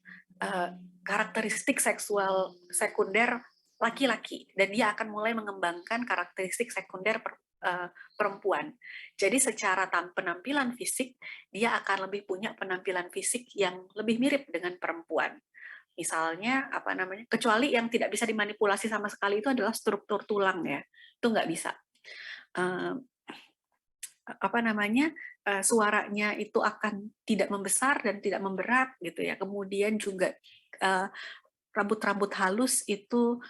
karakteristik seksual sekunder laki-laki, dan dia akan mulai mengembangkan karakteristik sekunder perempuan. Jadi secara penampilan fisik, dia akan lebih punya penampilan fisik yang lebih mirip dengan perempuan. Misalnya, kecuali yang tidak bisa dimanipulasi sama sekali itu adalah struktur tulang ya, itu nggak bisa. Suaranya itu akan tidak membesar dan tidak memberat gitu ya. Kemudian juga rambut-rambut halus itu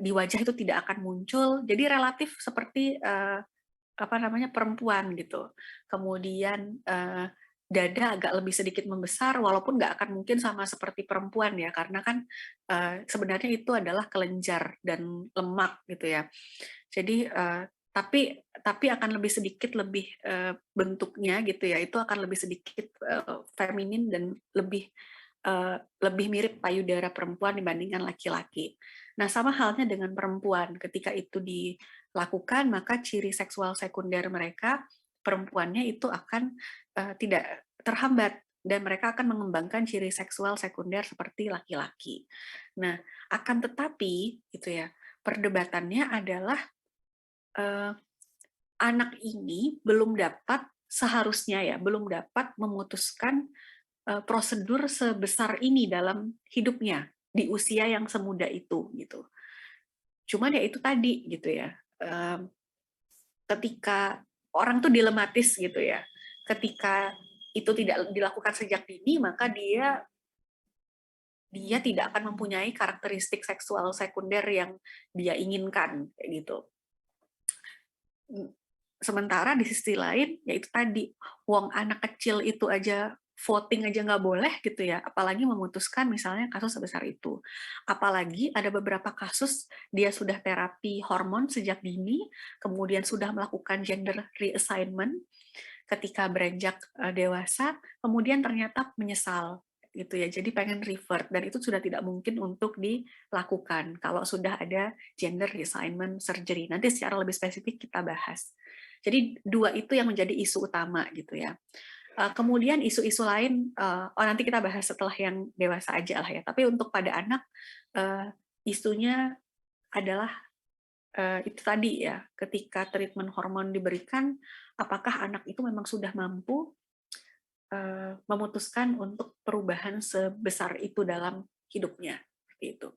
di wajah itu tidak akan muncul, jadi relatif seperti perempuan gitu. Kemudian dada agak lebih sedikit membesar, walaupun nggak akan mungkin sama seperti perempuan ya, karena kan sebenarnya itu adalah kelenjar dan lemak gitu ya. Jadi tapi akan lebih sedikit bentuknya gitu ya, itu akan lebih sedikit feminin dan lebih mirip payudara perempuan dibandingkan laki-laki. Nah, sama halnya dengan perempuan. Ketika itu dilakukan, maka ciri seksual sekunder mereka, perempuannya itu akan tidak terhambat, dan mereka akan mengembangkan ciri seksual sekunder seperti laki-laki. Nah, akan tetapi, gitu ya, perdebatannya adalah anak ini belum dapat memutuskan prosedur sebesar ini dalam hidupnya di usia yang semuda itu gitu. Cuman ya itu tadi gitu ya, ketika orang tuh dilematis gitu ya, ketika itu tidak dilakukan sejak dini, maka dia tidak akan mempunyai karakteristik seksual sekunder yang dia inginkan kayak gitu. Sementara di sisi lain, yaitu tadi, wong anak kecil itu aja voting aja nggak boleh gitu ya, apalagi memutuskan misalnya kasus sebesar itu. Apalagi ada beberapa kasus dia sudah terapi hormon sejak dini, kemudian sudah melakukan gender reassignment ketika beranjak dewasa, kemudian ternyata menyesal gitu ya, jadi pengen revert, dan itu sudah tidak mungkin untuk dilakukan kalau sudah ada gender reassignment surgery. Nanti secara lebih spesifik kita bahas. Jadi dua itu yang menjadi isu utama gitu ya. Kemudian isu-isu lain, nanti kita bahas setelah yang dewasa aja lah ya. Tapi untuk pada anak, isunya adalah itu tadi ya, ketika treatment hormon diberikan, apakah anak itu memang sudah mampu memutuskan untuk perubahan sebesar itu dalam hidupnya, seperti itu.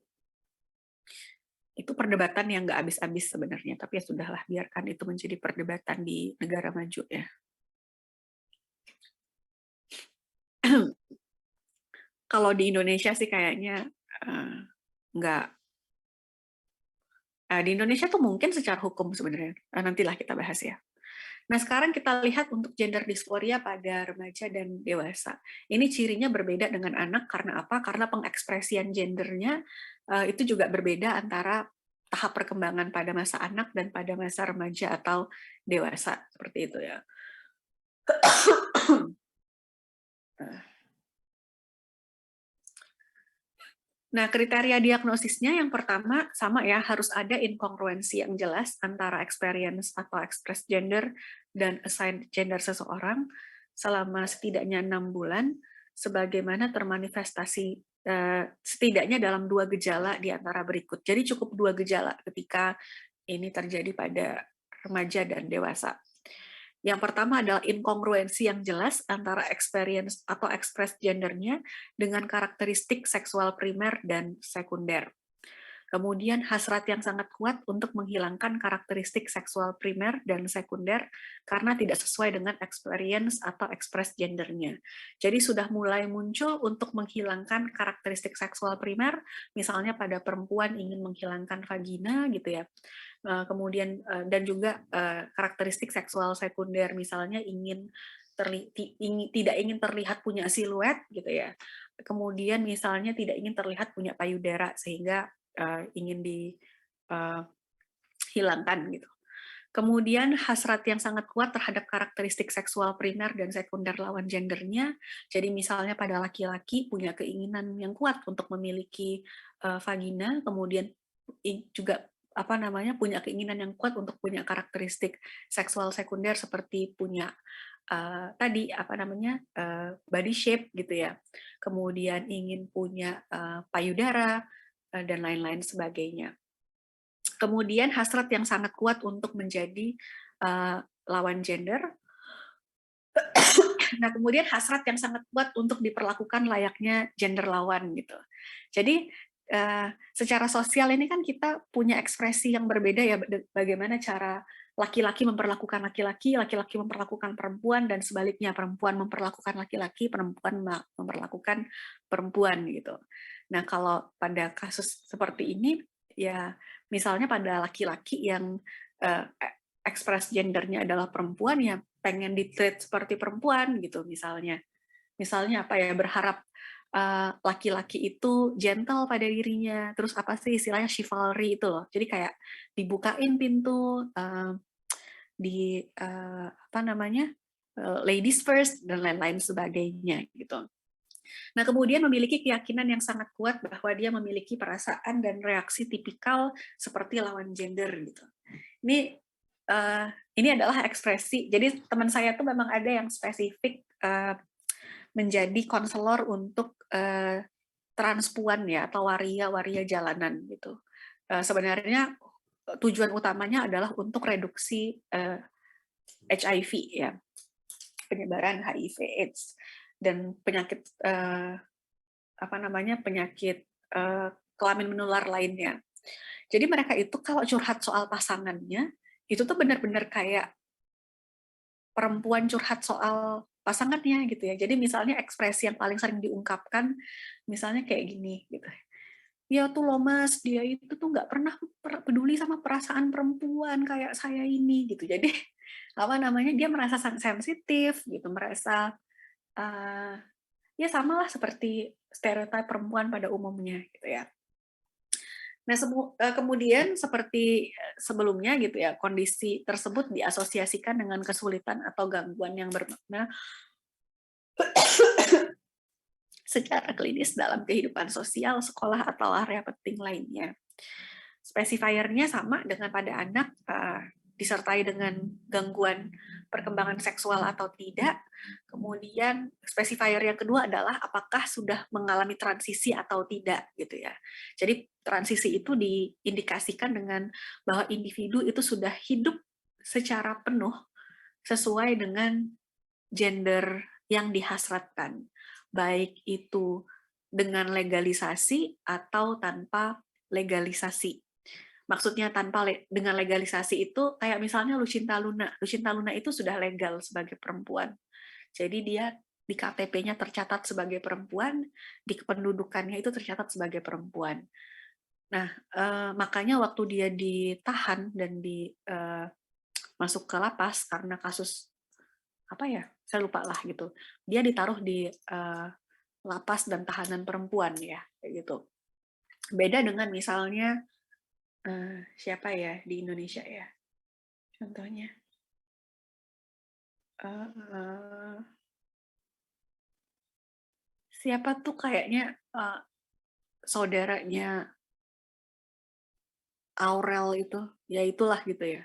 Itu perdebatan yang nggak habis-habis sebenarnya, tapi ya sudahlah, biarkan itu menjadi perdebatan di negara maju ya. Kalau di Indonesia sih kayaknya nggak. Di Indonesia tuh mungkin secara hukum sebenarnya, nantilah kita bahas ya. Nah, sekarang kita lihat untuk gender dysphoria pada remaja dan dewasa. Ini cirinya berbeda dengan anak karena apa? Karena pengekspresian gendernya itu juga berbeda antara tahap perkembangan pada masa anak dan pada masa remaja atau dewasa, seperti itu ya. Nah, kriteria diagnosisnya yang pertama sama ya, harus ada inkongruensi yang jelas antara experience atau express gender dan assigned gender seseorang selama setidaknya 6 bulan, sebagaimana termanifestasi setidaknya dalam 2 gejala di antara berikut. Jadi cukup 2 gejala ketika ini terjadi pada remaja dan dewasa. Yang pertama adalah inkongruensi yang jelas antara experience atau express gendernya dengan karakteristik seksual primer dan sekunder. Kemudian hasrat yang sangat kuat untuk menghilangkan karakteristik seksual primer dan sekunder karena tidak sesuai dengan experience atau express gendernya. Jadi sudah mulai muncul untuk menghilangkan karakteristik seksual primer, misalnya pada perempuan ingin menghilangkan vagina gitu ya. Kemudian dan juga karakteristik seksual sekunder, misalnya tidak ingin terlihat punya siluet gitu ya. Kemudian misalnya tidak ingin terlihat punya payudara sehingga ingin dihilangkan gitu. Kemudian hasrat yang sangat kuat terhadap karakteristik seksual primer dan sekunder lawan gendernya. Jadi misalnya pada laki-laki punya keinginan yang kuat untuk memiliki vagina, kemudian juga punya keinginan yang kuat untuk punya karakteristik seksual sekunder seperti punya body shape gitu ya. Kemudian ingin punya payudara dan lain-lain sebagainya. Kemudian hasrat yang sangat kuat untuk menjadi lawan gender. Nah, kemudian hasrat yang sangat kuat untuk diperlakukan layaknya gender lawan gitu. Jadi secara sosial ini kan kita punya ekspresi yang berbeda ya, bagaimana cara laki-laki memperlakukan laki-laki, laki-laki memperlakukan perempuan, dan sebaliknya perempuan memperlakukan laki-laki, perempuan memperlakukan perempuan gitu. Nah, kalau pada kasus seperti ini, ya misalnya pada laki-laki yang ekspres gendernya adalah perempuan, ya pengen di-treat seperti perempuan gitu misalnya. Misalnya apa ya, berharap laki-laki itu gentle pada dirinya, terus apa sih istilahnya chivalry itu loh. Jadi kayak dibukain pintu, ladies first dan lain-lain sebagainya gitu. Nah, kemudian memiliki keyakinan yang sangat kuat bahwa dia memiliki perasaan dan reaksi tipikal seperti lawan gender gitu. Ini adalah ekspresi. Jadi teman saya tuh memang ada yang spesifik menjadi konselor untuk transpuan ya, atau waria jalanan gitu. Sebenarnya tujuan utamanya adalah untuk reduksi HIV ya, penyebaran HIV/AIDS dan penyakit penyakit kelamin menular lainnya. Jadi mereka itu kalau curhat soal pasangannya itu tuh benar-benar kayak perempuan curhat soal pasangannya gitu ya. Jadi misalnya ekspresi yang paling sering diungkapkan misalnya kayak gini gitu. Ya tuh loh mas, dia itu tuh nggak pernah peduli sama perasaan perempuan kayak saya ini gitu. Jadi dia merasa sensitif gitu, merasa ya samalah seperti stereotip perempuan pada umumnya gitu ya. Nah, kemudian seperti sebelumnya gitu ya, kondisi tersebut diasosiasikan dengan kesulitan atau gangguan yang bermakna secara klinis dalam kehidupan sosial, sekolah, atau area penting lainnya. Spesifiernya sama dengan pada anak, disertai dengan gangguan perkembangan seksual atau tidak. Kemudian spesifier yang kedua adalah apakah sudah mengalami transisi atau tidak gitu ya. Jadi transisi itu diindikasikan dengan bahwa individu itu sudah hidup secara penuh sesuai dengan gender yang dihasratkan, baik itu dengan legalisasi atau tanpa legalisasi. Maksudnya dengan legalisasi itu kayak misalnya Lucinta Luna. Lucinta Luna itu sudah legal sebagai perempuan. Jadi dia di KTP-nya tercatat sebagai perempuan, di kependudukannya itu tercatat sebagai perempuan. Nah, makanya waktu dia ditahan dan masuk ke lapas karena kasus apa ya? Saya lupa lah gitu. Dia ditaruh di lapas dan tahanan perempuan ya, kayak gitu. Beda dengan misalnya siapa ya di Indonesia ya? Contohnya siapa tuh kayaknya saudaranya Aurel itu, ya itulah gitu ya.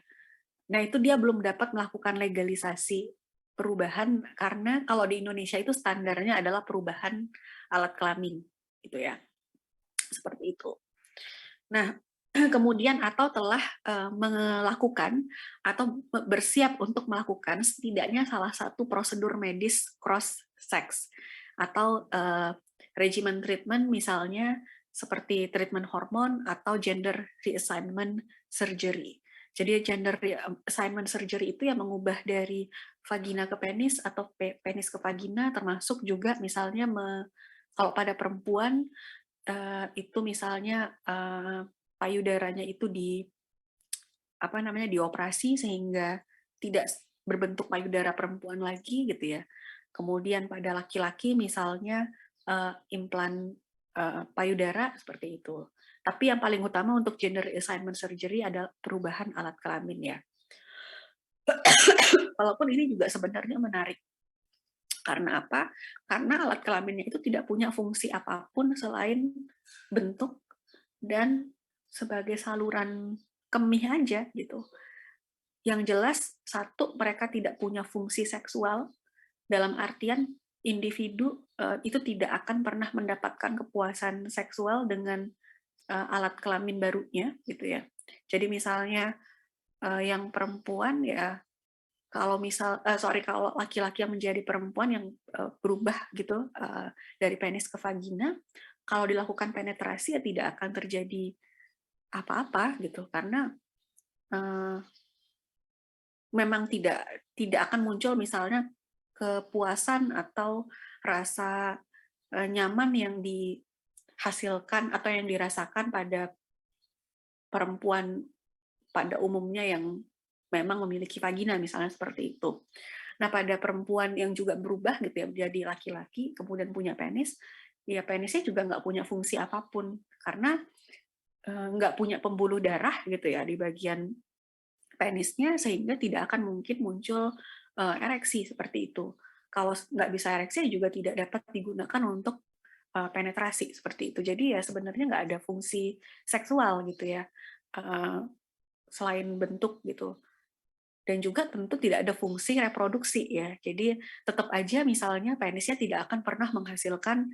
Nah itu dia belum dapat melakukan legalisasi perubahan karena kalau di Indonesia itu standarnya adalah perubahan alat kelamin gitu ya, seperti itu. Nah kemudian atau telah melakukan atau bersiap untuk melakukan setidaknya salah satu prosedur medis cross sex atau regimen treatment misalnya seperti treatment hormon atau gender reassignment surgery. Jadi gender reassignment surgery itu yang mengubah dari vagina ke penis atau penis ke vagina, termasuk juga misalnya kalau pada perempuan itu misalnya payudaranya itu dioperasi sehingga tidak berbentuk payudara perempuan lagi gitu ya. Kemudian pada laki-laki misalnya implan payudara seperti itu. Tapi yang paling utama untuk gender reassignment surgery adalah perubahan alat kelamin ya. Walaupun ini juga sebenarnya menarik. Karena apa? Karena alat kelaminnya itu tidak punya fungsi apapun selain bentuk dan sebagai saluran kemih aja gitu. Yang jelas, satu, mereka tidak punya fungsi seksual, dalam artian individu itu tidak akan pernah mendapatkan kepuasan seksual dengan alat kelamin barunya gitu ya. Jadi misalnya yang perempuan ya, kalau kalau laki-laki yang menjadi perempuan yang berubah gitu dari penis ke vagina, kalau dilakukan penetrasi ya tidak akan terjadi apa-apa gitu, karena memang tidak akan muncul misalnya kepuasan atau rasa nyaman yang dihasilkan atau yang dirasakan pada perempuan pada umumnya yang memang memiliki vagina misalnya seperti itu. Nah, pada perempuan yang juga berubah gitu ya, menjadi laki-laki kemudian punya penis, ya penisnya juga nggak punya fungsi apapun karena nggak punya pembuluh darah gitu ya di bagian penisnya, sehingga tidak akan mungkin muncul ereksi seperti itu. Kalau nggak bisa ereksi juga tidak dapat digunakan untuk penetrasi seperti itu. Jadi ya sebenarnya nggak ada fungsi seksual gitu ya, selain bentuk gitu. Dan juga tentu tidak ada fungsi reproduksi ya. Jadi tetap aja misalnya penisnya tidak akan pernah menghasilkan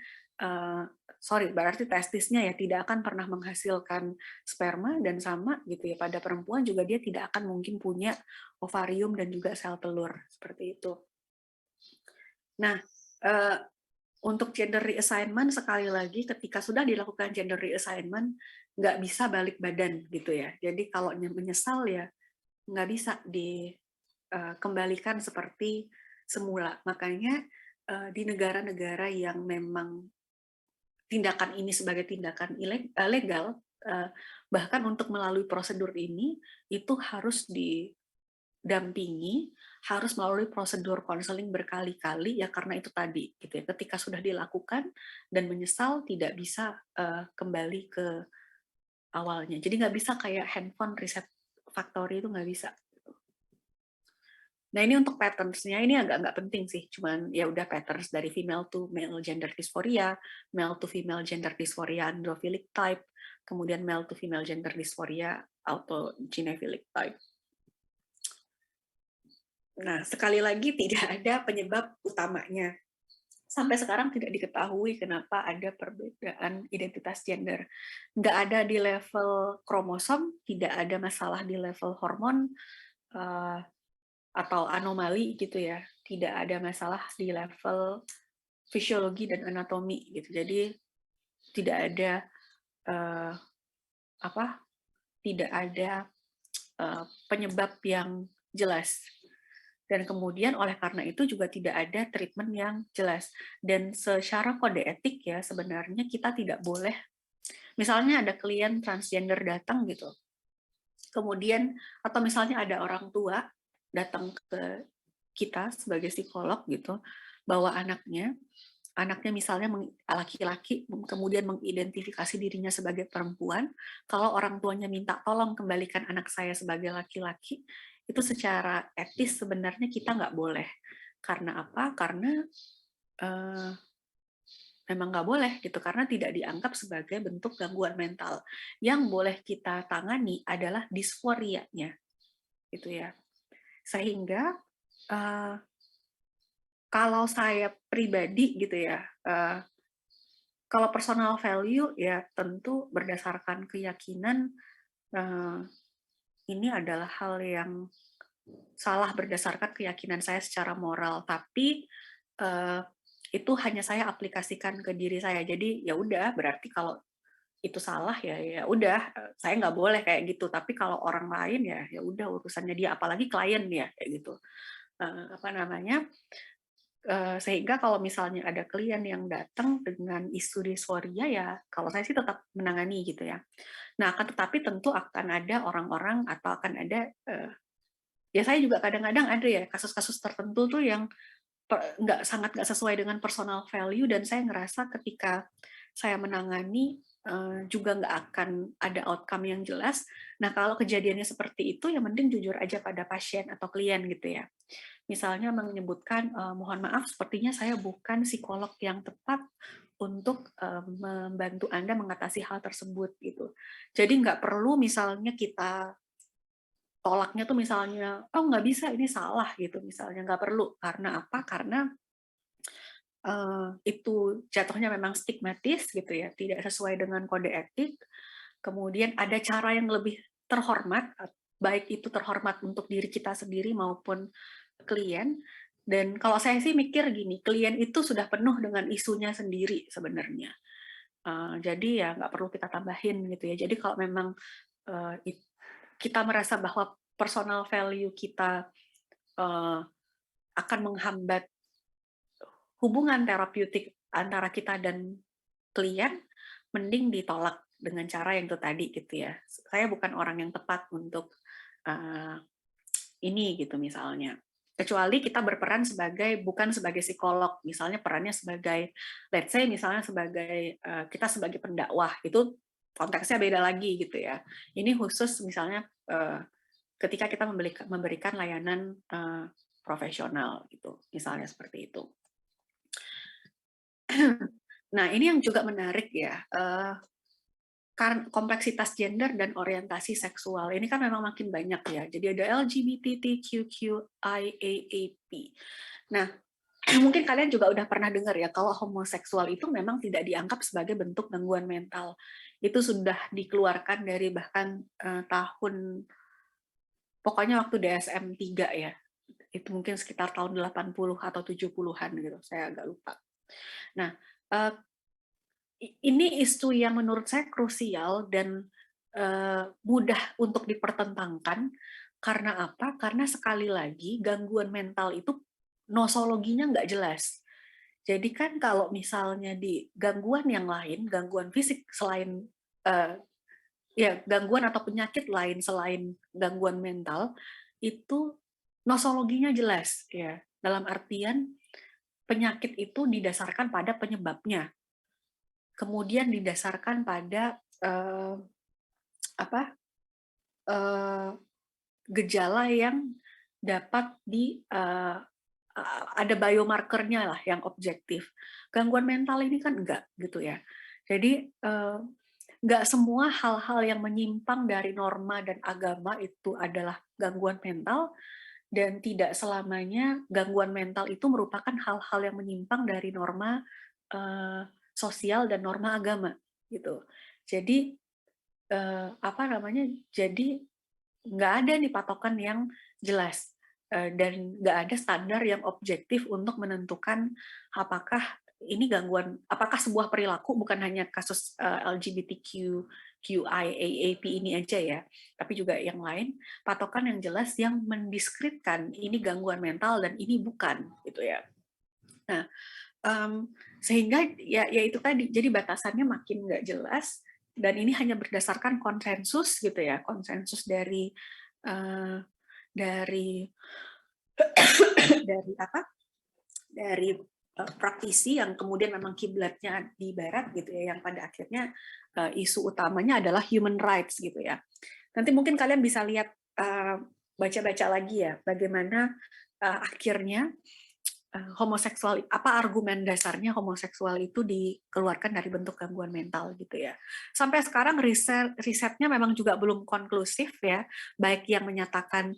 berarti testisnya ya tidak akan pernah menghasilkan sperma, dan sama gitu ya pada perempuan juga dia tidak akan mungkin punya ovarium dan juga sel telur seperti itu. Nah, untuk gender reassignment sekali lagi ketika sudah dilakukan gender reassignment nggak bisa balik badan gitu ya. Jadi kalau menyesal ya nggak bisa dikembalikan seperti semula. Makanya di negara-negara yang memang tindakan ini sebagai tindakan legal, bahkan untuk melalui prosedur ini, itu harus didampingi, harus melalui prosedur konseling berkali-kali, ya karena itu tadi, gitu ya. Ketika sudah dilakukan dan menyesal, tidak bisa kembali ke awalnya. Jadi nggak bisa kayak handphone reset factory, itu nggak bisa. Nah ini untuk patterns-nya, ini agak nggak penting sih, cuman ya udah patterns dari female to male gender dysphoria, male to female gender dysphoria androphilic type, kemudian male to female gender dysphoria autogynephilic type. Nah, sekali lagi tidak ada penyebab utamanya. Sampai sekarang tidak diketahui kenapa ada perbedaan identitas gender. Nggak ada di level kromosom, tidak ada masalah di level hormon, atau anomali gitu ya. Tidak ada masalah di level fisiologi dan anatomi gitu. Jadi tidak ada tidak ada penyebab yang jelas. Dan kemudian oleh karena itu juga tidak ada treatment yang jelas. Dan secara kode etik ya sebenarnya kita tidak boleh, misalnya ada klien transgender datang gitu, kemudian atau misalnya ada orang tua datang ke kita sebagai psikolog gitu, bahwa anaknya misalnya laki-laki kemudian mengidentifikasi dirinya sebagai perempuan, kalau orang tuanya minta tolong kembalikan anak saya sebagai laki-laki, itu secara etis sebenarnya kita nggak boleh. Karena apa? Karena memang nggak boleh gitu, karena tidak dianggap sebagai bentuk gangguan mental. Yang boleh kita tangani adalah disforianya, gitu ya. Sehingga kalau saya pribadi gitu ya, kalau personal value ya tentu berdasarkan keyakinan, ini adalah hal yang salah berdasarkan keyakinan saya secara moral, tapi itu hanya saya aplikasikan ke diri saya. Jadi ya udah, berarti kalau itu salah ya udah, saya nggak boleh kayak gitu. Tapi kalau orang lain ya udah urusannya dia, apalagi klien ya kayak gitu. Sehingga kalau misalnya ada klien yang datang dengan isu disforia ya kalau saya sih tetap menangani gitu ya. Nah, tetapi tentu akan ada orang-orang atau akan ada ya saya juga kadang-kadang ada ya kasus-kasus tertentu tuh yang sangat nggak sesuai dengan personal value, dan saya ngerasa ketika saya menangani juga nggak akan ada outcome yang jelas. Nah, kalau kejadiannya seperti itu ya mending jujur aja pada pasien atau klien gitu ya. Misalnya menyebutkan, mohon maaf sepertinya saya bukan psikolog yang tepat untuk membantu Anda mengatasi hal tersebut gitu. Jadi nggak perlu misalnya kita tolaknya tuh misalnya, oh nggak bisa, ini salah gitu misalnya, nggak perlu. Karena apa? Karena itu jatuhnya memang stigmatis gitu ya, tidak sesuai dengan kode etik. Kemudian ada cara yang lebih terhormat, baik itu terhormat untuk diri kita sendiri maupun klien. Dan kalau saya sih mikir gini, klien itu sudah penuh dengan isunya sendiri sebenarnya. Jadi ya nggak perlu kita tambahin gitu ya. Jadi kalau memang kita merasa bahwa personal value kita akan menghambat hubungan terapeutik antara kita dan klien, mending ditolak dengan cara yang itu tadi gitu ya. Saya bukan orang yang tepat untuk ini gitu misalnya. Kecuali kita berperan bukan sebagai psikolog, misalnya perannya sebagai, let's say misalnya sebagai kita sebagai pendakwah, itu konteksnya beda lagi gitu ya. Ini khusus misalnya ketika kita memberikan layanan profesional gitu, misalnya seperti itu. Nah, ini yang juga menarik ya, karena kompleksitas gender dan orientasi seksual ini kan memang makin banyak ya. Jadi ada LGBTQIAAP. Nah, mungkin kalian juga udah pernah dengar ya, kalau homoseksual itu memang tidak dianggap sebagai bentuk gangguan mental. Itu sudah dikeluarkan dari bahkan tahun, pokoknya waktu DSM 3 ya. Itu mungkin sekitar tahun 80 atau 70-an gitu, saya agak lupa. Nah, ini isu yang menurut saya krusial dan mudah untuk dipertentangkan. Karena apa? Karena sekali lagi gangguan mental itu nosologinya nggak jelas. Jadi kan kalau misalnya di gangguan yang lain, gangguan fisik selain ya gangguan atau penyakit lain selain gangguan mental, itu nosologinya jelas ya. Dalam artian penyakit itu didasarkan pada penyebabnya, kemudian didasarkan pada gejala yang dapat ada biomarkernya lah yang objektif. Gangguan mental ini kan enggak gitu ya. Jadi enggak semua hal-hal yang menyimpang dari norma dan agama itu adalah gangguan mental, dan tidak selamanya gangguan mental itu merupakan hal-hal yang menyimpang dari norma sosial dan norma agama gitu. Jadi apa namanya? Jadi nggak ada nih patokan yang jelas dan nggak ada standar yang objektif untuk menentukan apakah ini gangguan, apakah sebuah perilaku, bukan hanya kasus LGBTQIAAP ini aja ya, tapi juga yang lain, patokan yang jelas yang mendiskreditkan ini gangguan mental dan ini bukan gitu ya. Nah, sehingga ya itu tadi, jadi batasannya makin nggak jelas, dan ini hanya berdasarkan konsensus gitu ya, konsensus dari dari praktisi yang kemudian memang kiblatnya di barat gitu ya, yang pada akhirnya isu utamanya adalah human rights gitu ya. Nanti mungkin kalian bisa lihat baca-baca lagi ya bagaimana akhirnya homoseksual, apa argumen dasarnya homoseksual itu dikeluarkan dari bentuk gangguan mental gitu ya. Sampai sekarang risetnya memang juga belum konklusif ya, baik yang menyatakan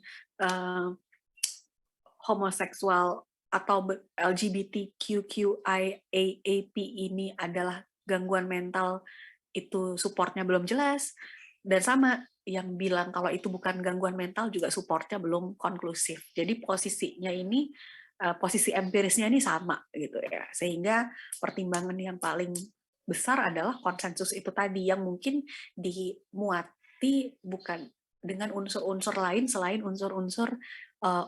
homoseksual atau LGBTQIAAP ini adalah gangguan mental, itu supportnya belum jelas, dan sama yang bilang kalau itu bukan gangguan mental juga supportnya belum konklusif. Jadi posisinya ini, posisi empirisnya ini sama gitu ya, sehingga pertimbangan yang paling besar adalah konsensus itu tadi yang mungkin dimuati bukan dengan unsur-unsur lain selain unsur-unsur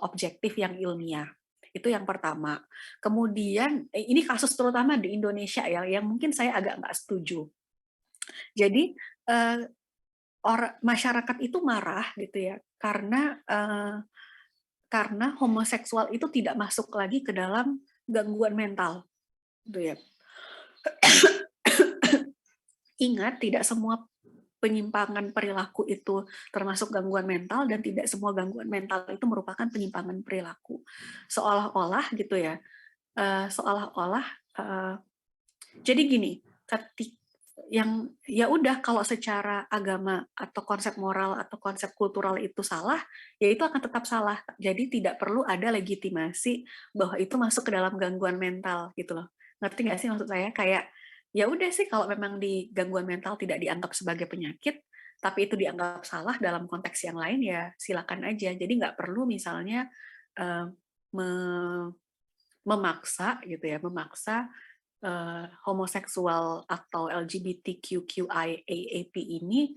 objektif yang ilmiah. Itu yang pertama. Kemudian ini kasus terutama di Indonesia ya, yang mungkin saya agak nggak setuju. Jadi masyarakat itu marah gitu ya, karena homoseksual itu tidak masuk lagi ke dalam gangguan mental, gitu ya. Ingat, tidak semua penyimpangan perilaku itu termasuk gangguan mental, dan tidak semua gangguan mental itu merupakan penyimpangan perilaku. Seolah-olah gitu ya, jadi gini, yang ya udah, kalau secara agama atau konsep moral atau konsep kultural itu salah, ya itu akan tetap salah. Jadi tidak perlu ada legitimasi bahwa itu masuk ke dalam gangguan mental gitu loh. Ngerti nggak sih maksud saya? Kayak ya udah sih, kalau memang di gangguan mental tidak dianggap sebagai penyakit, tapi itu dianggap salah dalam konteks yang lain, ya silakan aja. Jadi nggak perlu misalnya memaksa gitu ya, memaksa homoseksual atau LGBTQIAAP ini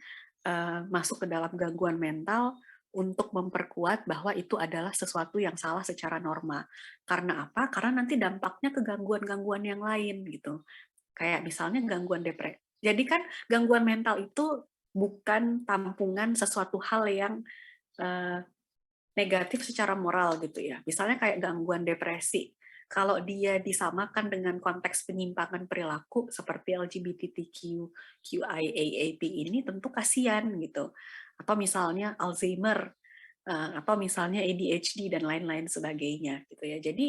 masuk ke dalam gangguan mental untuk memperkuat bahwa itu adalah sesuatu yang salah secara norma. Karena apa? Karena nanti dampaknya ke gangguan-gangguan yang lain gitu. Kayak misalnya gangguan depresi. Jadi kan gangguan mental itu bukan tampungan sesuatu hal yang negatif secara moral gitu ya. Misalnya kayak gangguan depresi. Kalau dia disamakan dengan konteks penyimpangan perilaku seperti LGBTQIAAP ini, tentu kasihan gitu. Atau misalnya Alzheimer, atau misalnya ADHD dan lain-lain sebagainya gitu ya. Jadi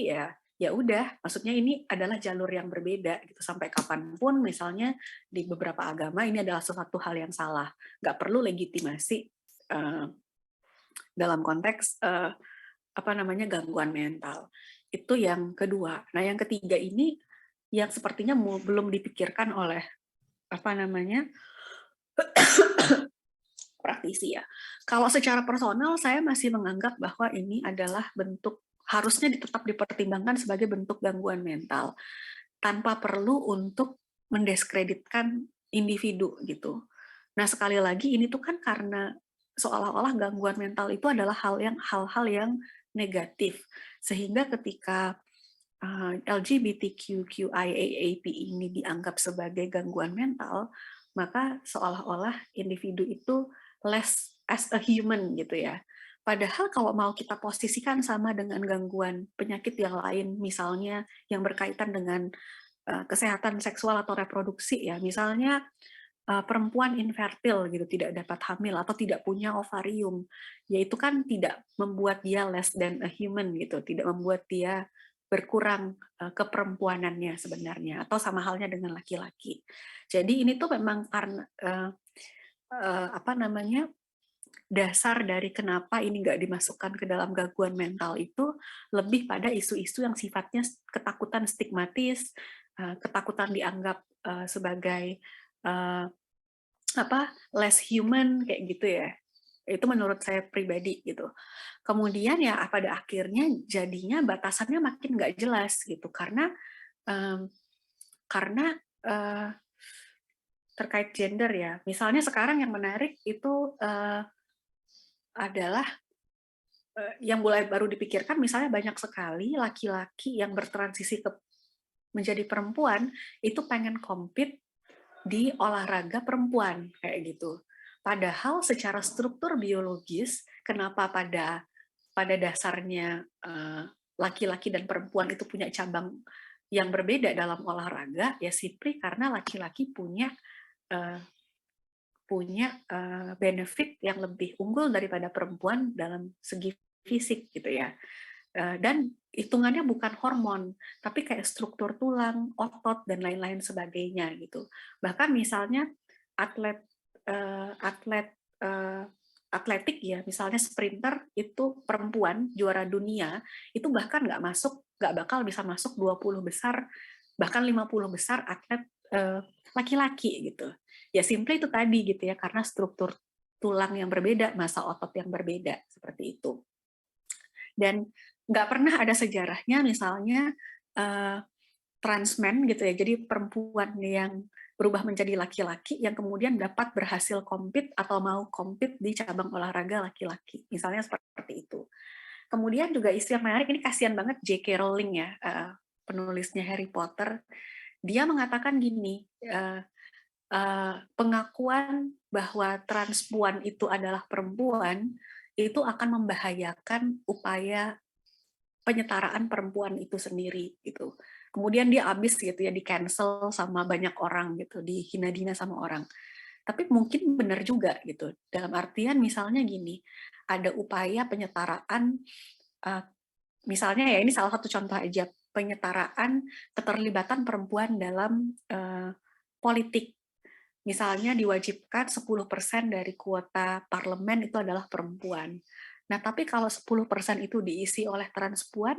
ya udah, maksudnya ini adalah jalur yang berbeda gitu. Sampai kapanpun misalnya di beberapa agama ini adalah sesuatu hal yang salah. Nggak perlu legitimasi dalam konteks gangguan mental. Itu yang kedua. Nah, yang ketiga ini yang sepertinya belum dipikirkan oleh praktisi ya. Kalau secara personal saya masih menganggap bahwa ini adalah bentuk, harusnya tetap dipertimbangkan sebagai bentuk gangguan mental tanpa perlu untuk mendiskreditkan individu gitu. Nah, sekali lagi ini tuh kan karena seolah-olah gangguan mental itu adalah hal-hal yang negatif, sehingga ketika LGBTQIAAP ini dianggap sebagai gangguan mental, maka seolah-olah individu itu less as a human gitu ya. Padahal kalau mau kita posisikan sama dengan gangguan penyakit yang lain, misalnya yang berkaitan dengan kesehatan seksual atau reproduksi ya, misalnya perempuan infertil gitu, tidak dapat hamil atau tidak punya ovarium, yaitu kan tidak membuat dia less than a human gitu, tidak membuat dia berkurang keperempuanannya sebenarnya, atau sama halnya dengan laki-laki. Jadi ini tuh memang karena dasar dari kenapa ini nggak dimasukkan ke dalam gangguan mental itu lebih pada isu-isu yang sifatnya ketakutan stigmatis, ketakutan dianggap sebagai less human kayak gitu ya. Itu menurut saya pribadi gitu. Kemudian ya pada akhirnya jadinya batasannya makin nggak jelas gitu karena terkait gender ya. Misalnya sekarang yang menarik itu adalah yang mulai baru dipikirkan misalnya banyak sekali laki-laki yang bertransisi menjadi perempuan itu pengen compete di olahraga perempuan kayak gitu. Padahal secara struktur biologis kenapa pada dasarnya laki-laki dan perempuan itu punya cabang yang berbeda dalam olahraga ya simply karena laki-laki punya benefit yang lebih unggul daripada perempuan dalam segi fisik gitu ya. Dan hitungannya bukan hormon, tapi kayak struktur tulang, otot dan lain-lain sebagainya gitu. Bahkan misalnya atletik ya, misalnya sprinter itu perempuan juara dunia itu bahkan nggak bakal bisa masuk 20 besar, bahkan 50 besar atlet laki-laki gitu. Ya simply itu tadi gitu ya, karena struktur tulang yang berbeda, massa otot yang berbeda seperti itu. Dan nggak pernah ada sejarahnya misalnya trans men gitu ya, jadi perempuan yang berubah menjadi laki-laki yang kemudian dapat berhasil compete atau mau compete di cabang olahraga laki-laki, misalnya seperti itu. Kemudian juga isu yang menarik, ini kasihan banget J.K. Rowling ya, penulisnya Harry Potter, dia mengatakan gini, pengakuan bahwa transpuan itu adalah perempuan itu akan membahayakan upaya penyetaraan perempuan itu sendiri gitu. Kemudian dia habis gitu ya, di cancel sama banyak orang gitu, dihina-hina sama orang. Tapi mungkin benar juga gitu. Dalam artian misalnya gini, ada upaya penyetaraan, misalnya ya ini salah satu contoh aja, penyetaraan keterlibatan perempuan dalam politik. Misalnya diwajibkan 10% dari kuota parlemen itu adalah perempuan. Nah, tapi kalau 10% itu diisi oleh transpuan,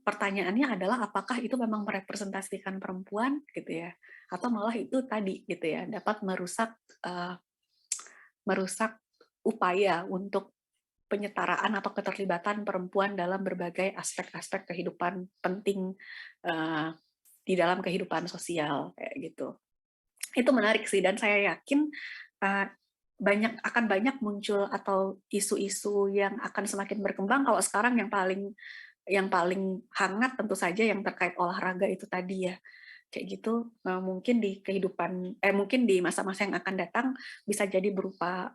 pertanyaannya adalah apakah itu memang merepresentasikan perempuan gitu ya, atau malah itu tadi gitu ya dapat merusak upaya untuk penyetaraan atau keterlibatan perempuan dalam berbagai aspek-aspek kehidupan penting di dalam kehidupan sosial kayak gitu. Itu menarik sih, dan saya yakin akan banyak muncul atau isu-isu yang akan semakin berkembang. Kalau sekarang yang paling hangat tentu saja yang terkait olahraga itu tadi ya, kayak gitu. Mungkin di mungkin di masa-masa yang akan datang bisa jadi berupa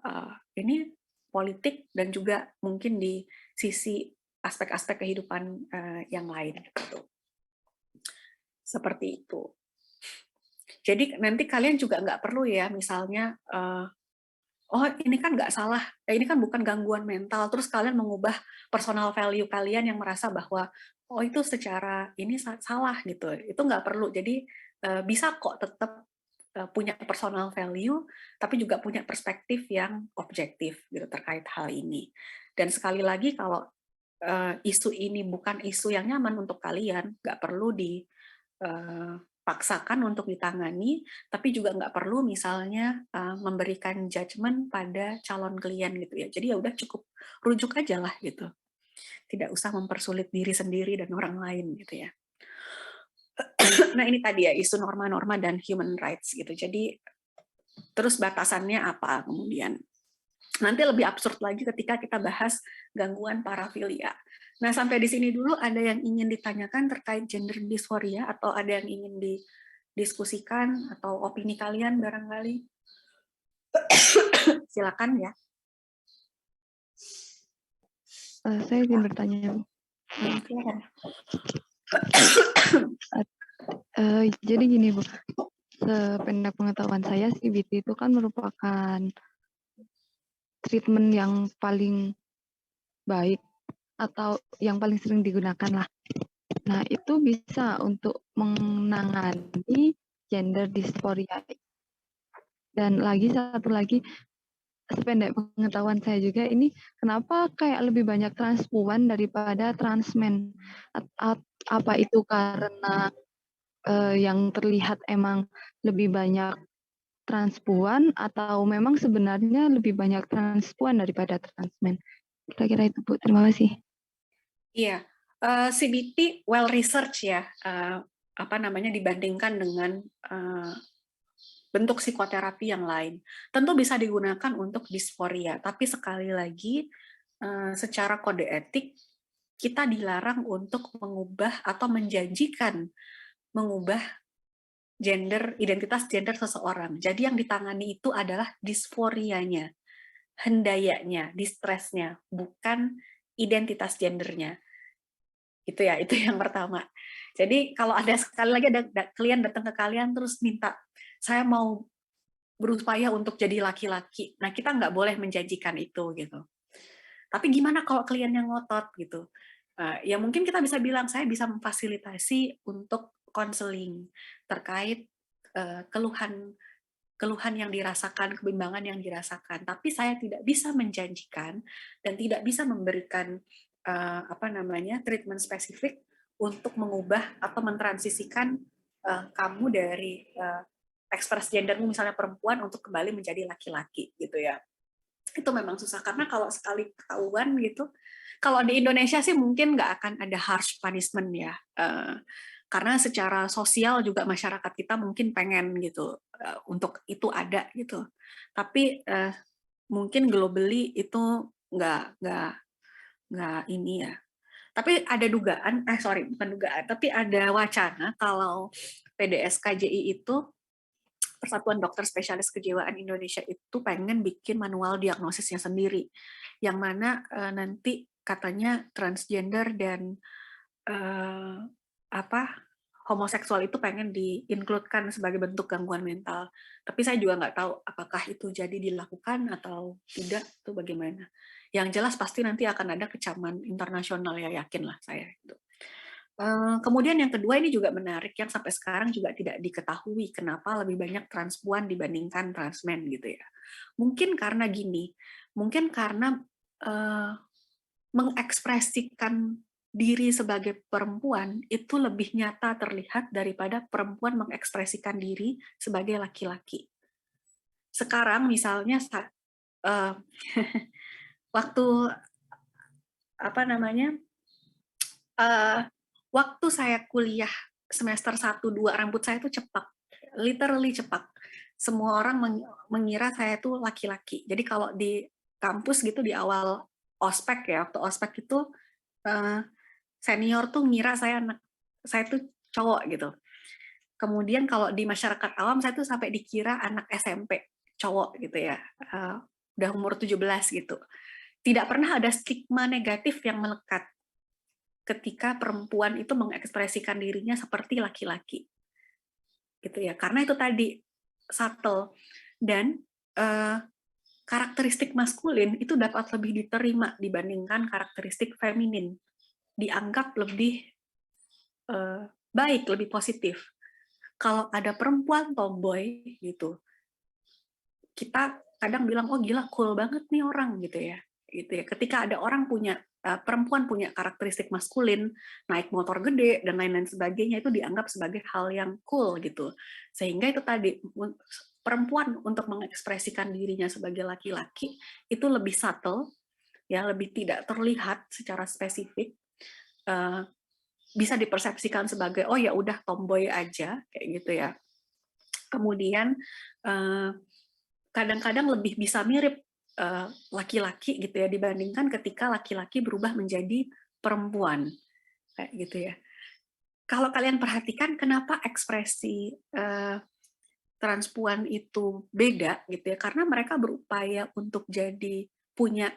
ini politik dan juga mungkin di sisi aspek-aspek kehidupan yang lain gitu. Seperti itu. Jadi nanti kalian juga nggak perlu ya misalnya oh ini kan nggak salah, ini kan bukan gangguan mental, terus kalian mengubah personal value kalian yang merasa bahwa oh itu secara ini salah gitu, itu nggak perlu. Jadi bisa kok tetap punya personal value, tapi juga punya perspektif yang objektif gitu terkait hal ini. Dan sekali lagi kalau isu ini bukan isu yang nyaman untuk kalian, nggak perlu paksakan untuk ditangani, tapi juga nggak perlu misalnya memberikan judgement pada calon klien gitu ya. Jadi ya udah cukup rujuk aja lah gitu. Tidak usah mempersulit diri sendiri dan orang lain gitu ya. Nah ini tadi ya isu norma-norma dan human rights gitu. Jadi terus batasannya apa kemudian? Nanti lebih absurd lagi ketika kita bahas gangguan parafilia. Nah, sampai di sini dulu ada yang ingin ditanyakan terkait gender dysphoria atau ada yang ingin didiskusikan atau opini kalian barangkali? Silakan ya. Saya ingin bertanya. Jadi gini Bu, sependek pengetahuan saya CBT itu kan merupakan treatment yang paling baik atau yang paling sering digunakan lah. Nah, itu bisa untuk menangani gender dysphoria. Dan satu lagi, sependek pengetahuan saya juga ini kenapa kayak lebih banyak transpuan daripada transmen? Apa itu karena yang terlihat emang lebih banyak transpuan atau memang sebenarnya lebih banyak transpuan daripada transmen? Kira-kira itu Bu. Terima kasih. Iya, CBT well research ya, apa namanya, dibandingkan dengan bentuk psikoterapi yang lain. Tentu bisa digunakan untuk disforia, tapi sekali lagi secara kode etik kita dilarang untuk mengubah atau menjanjikan mengubah identitas gender seseorang. Jadi yang ditangani itu adalah disforianya, hendayanya, distresnya, bukan identitas gendernya. Itu ya, itu yang pertama. Jadi kalau ada sekali lagi ada klien datang ke kalian terus minta, saya mau berupaya untuk jadi laki-laki. Nah, kita nggak boleh menjanjikan itu gitu. Tapi gimana kalau kliennya ngotot gitu? Ya mungkin kita bisa bilang, saya bisa memfasilitasi untuk konseling terkait keluhan yang dirasakan, kebimbangan yang dirasakan. Tapi saya tidak bisa menjanjikan dan tidak bisa memberikan treatment spesifik untuk mengubah atau mentransisikan kamu dari ekspres gendermu misalnya perempuan untuk kembali menjadi laki-laki gitu ya. Itu memang susah karena kalau sekali ketahuan gitu, kalau di Indonesia sih mungkin nggak akan ada harsh punishment ya, karena secara sosial juga masyarakat kita mungkin pengen gitu untuk itu ada gitu. Tapi mungkin globally itu nggak ini ya. Tapi ada dugaan, bukan dugaan, tapi ada wacana kalau PDS-KJI itu, Persatuan Dokter Spesialis Kejiwaan Indonesia itu pengen bikin manual diagnosisnya sendiri, yang mana nanti katanya transgender dan homoseksual itu pengen di-include-kan sebagai bentuk gangguan mental. Tapi saya juga nggak tahu apakah itu jadi dilakukan atau tidak, itu bagaimana. Yang jelas pasti nanti akan ada kecaman internasional ya, yakinlah saya itu. Kemudian yang kedua ini juga menarik, yang sampai sekarang juga tidak diketahui kenapa lebih banyak transpuan dibandingkan transmen gitu ya. Mungkin karena gini, mungkin karena mengekspresikan diri sebagai perempuan itu lebih nyata terlihat daripada perempuan mengekspresikan diri sebagai laki-laki. Sekarang misalnya waktu waktu saya kuliah semester 1-2 rambut saya itu cepak, literally cepak. Semua orang mengira saya itu laki-laki. Jadi kalau di kampus gitu di awal ospek ya, waktu ospek itu senior tuh ngira saya tuh cowok gitu. Kemudian kalau di masyarakat awam saya tuh sampai dikira anak SMP cowok gitu ya, udah umur 17 gitu. Tidak pernah ada stigma negatif yang melekat ketika perempuan itu mengekspresikan dirinya seperti laki-laki, gitu ya. Karena itu tadi subtle dan karakteristik maskulin itu dapat lebih diterima dibandingkan karakteristik feminin, dianggap lebih baik, lebih positif. Kalau ada perempuan tomboy gitu, kita kadang bilang, oh gila cool banget nih orang gitu ya. Ketika ada orang perempuan punya karakteristik maskulin, naik motor gede dan lain-lain sebagainya, itu dianggap sebagai hal yang cool gitu. Sehingga itu tadi perempuan untuk mengekspresikan dirinya sebagai laki-laki itu lebih subtle, ya lebih tidak terlihat secara spesifik, bisa dipersepsikan sebagai oh ya udah tomboy aja kayak gitu ya. Kemudian kadang-kadang lebih bisa mirip laki-laki gitu ya dibandingkan ketika laki-laki berubah menjadi perempuan kayak gitu ya. Kalau kalian perhatikan kenapa ekspresi transpuan itu beda gitu ya, karena mereka berupaya untuk jadi punya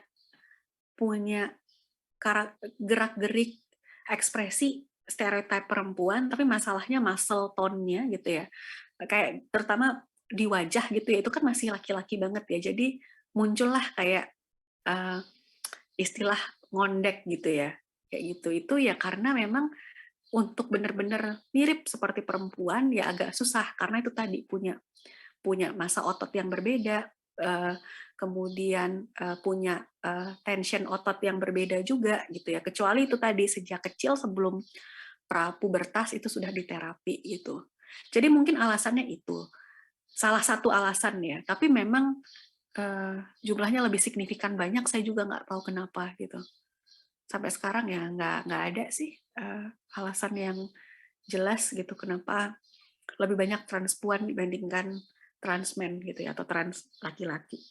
gerak-gerik ekspresi stereotip perempuan, tapi masalahnya muscle tone-nya gitu ya, kayak terutama di wajah gitu ya, itu kan masih laki-laki banget ya, jadi muncullah kayak istilah ngondek gitu ya, kayak gitu. Itu ya karena memang untuk benar-benar mirip seperti perempuan ya agak susah karena itu tadi punya masa otot yang berbeda, kemudian punya tension otot yang berbeda juga gitu ya. Kecuali itu tadi sejak kecil sebelum prapubertas itu sudah diterapi gitu. Jadi mungkin alasannya itu salah satu alasan ya. Tapi memang jumlahnya lebih signifikan banyak. Saya juga nggak tahu kenapa gitu. Sampai sekarang ya nggak ada sih alasan yang jelas gitu kenapa lebih banyak transpuan dibandingkan transmen gitu ya, atau trans laki-laki.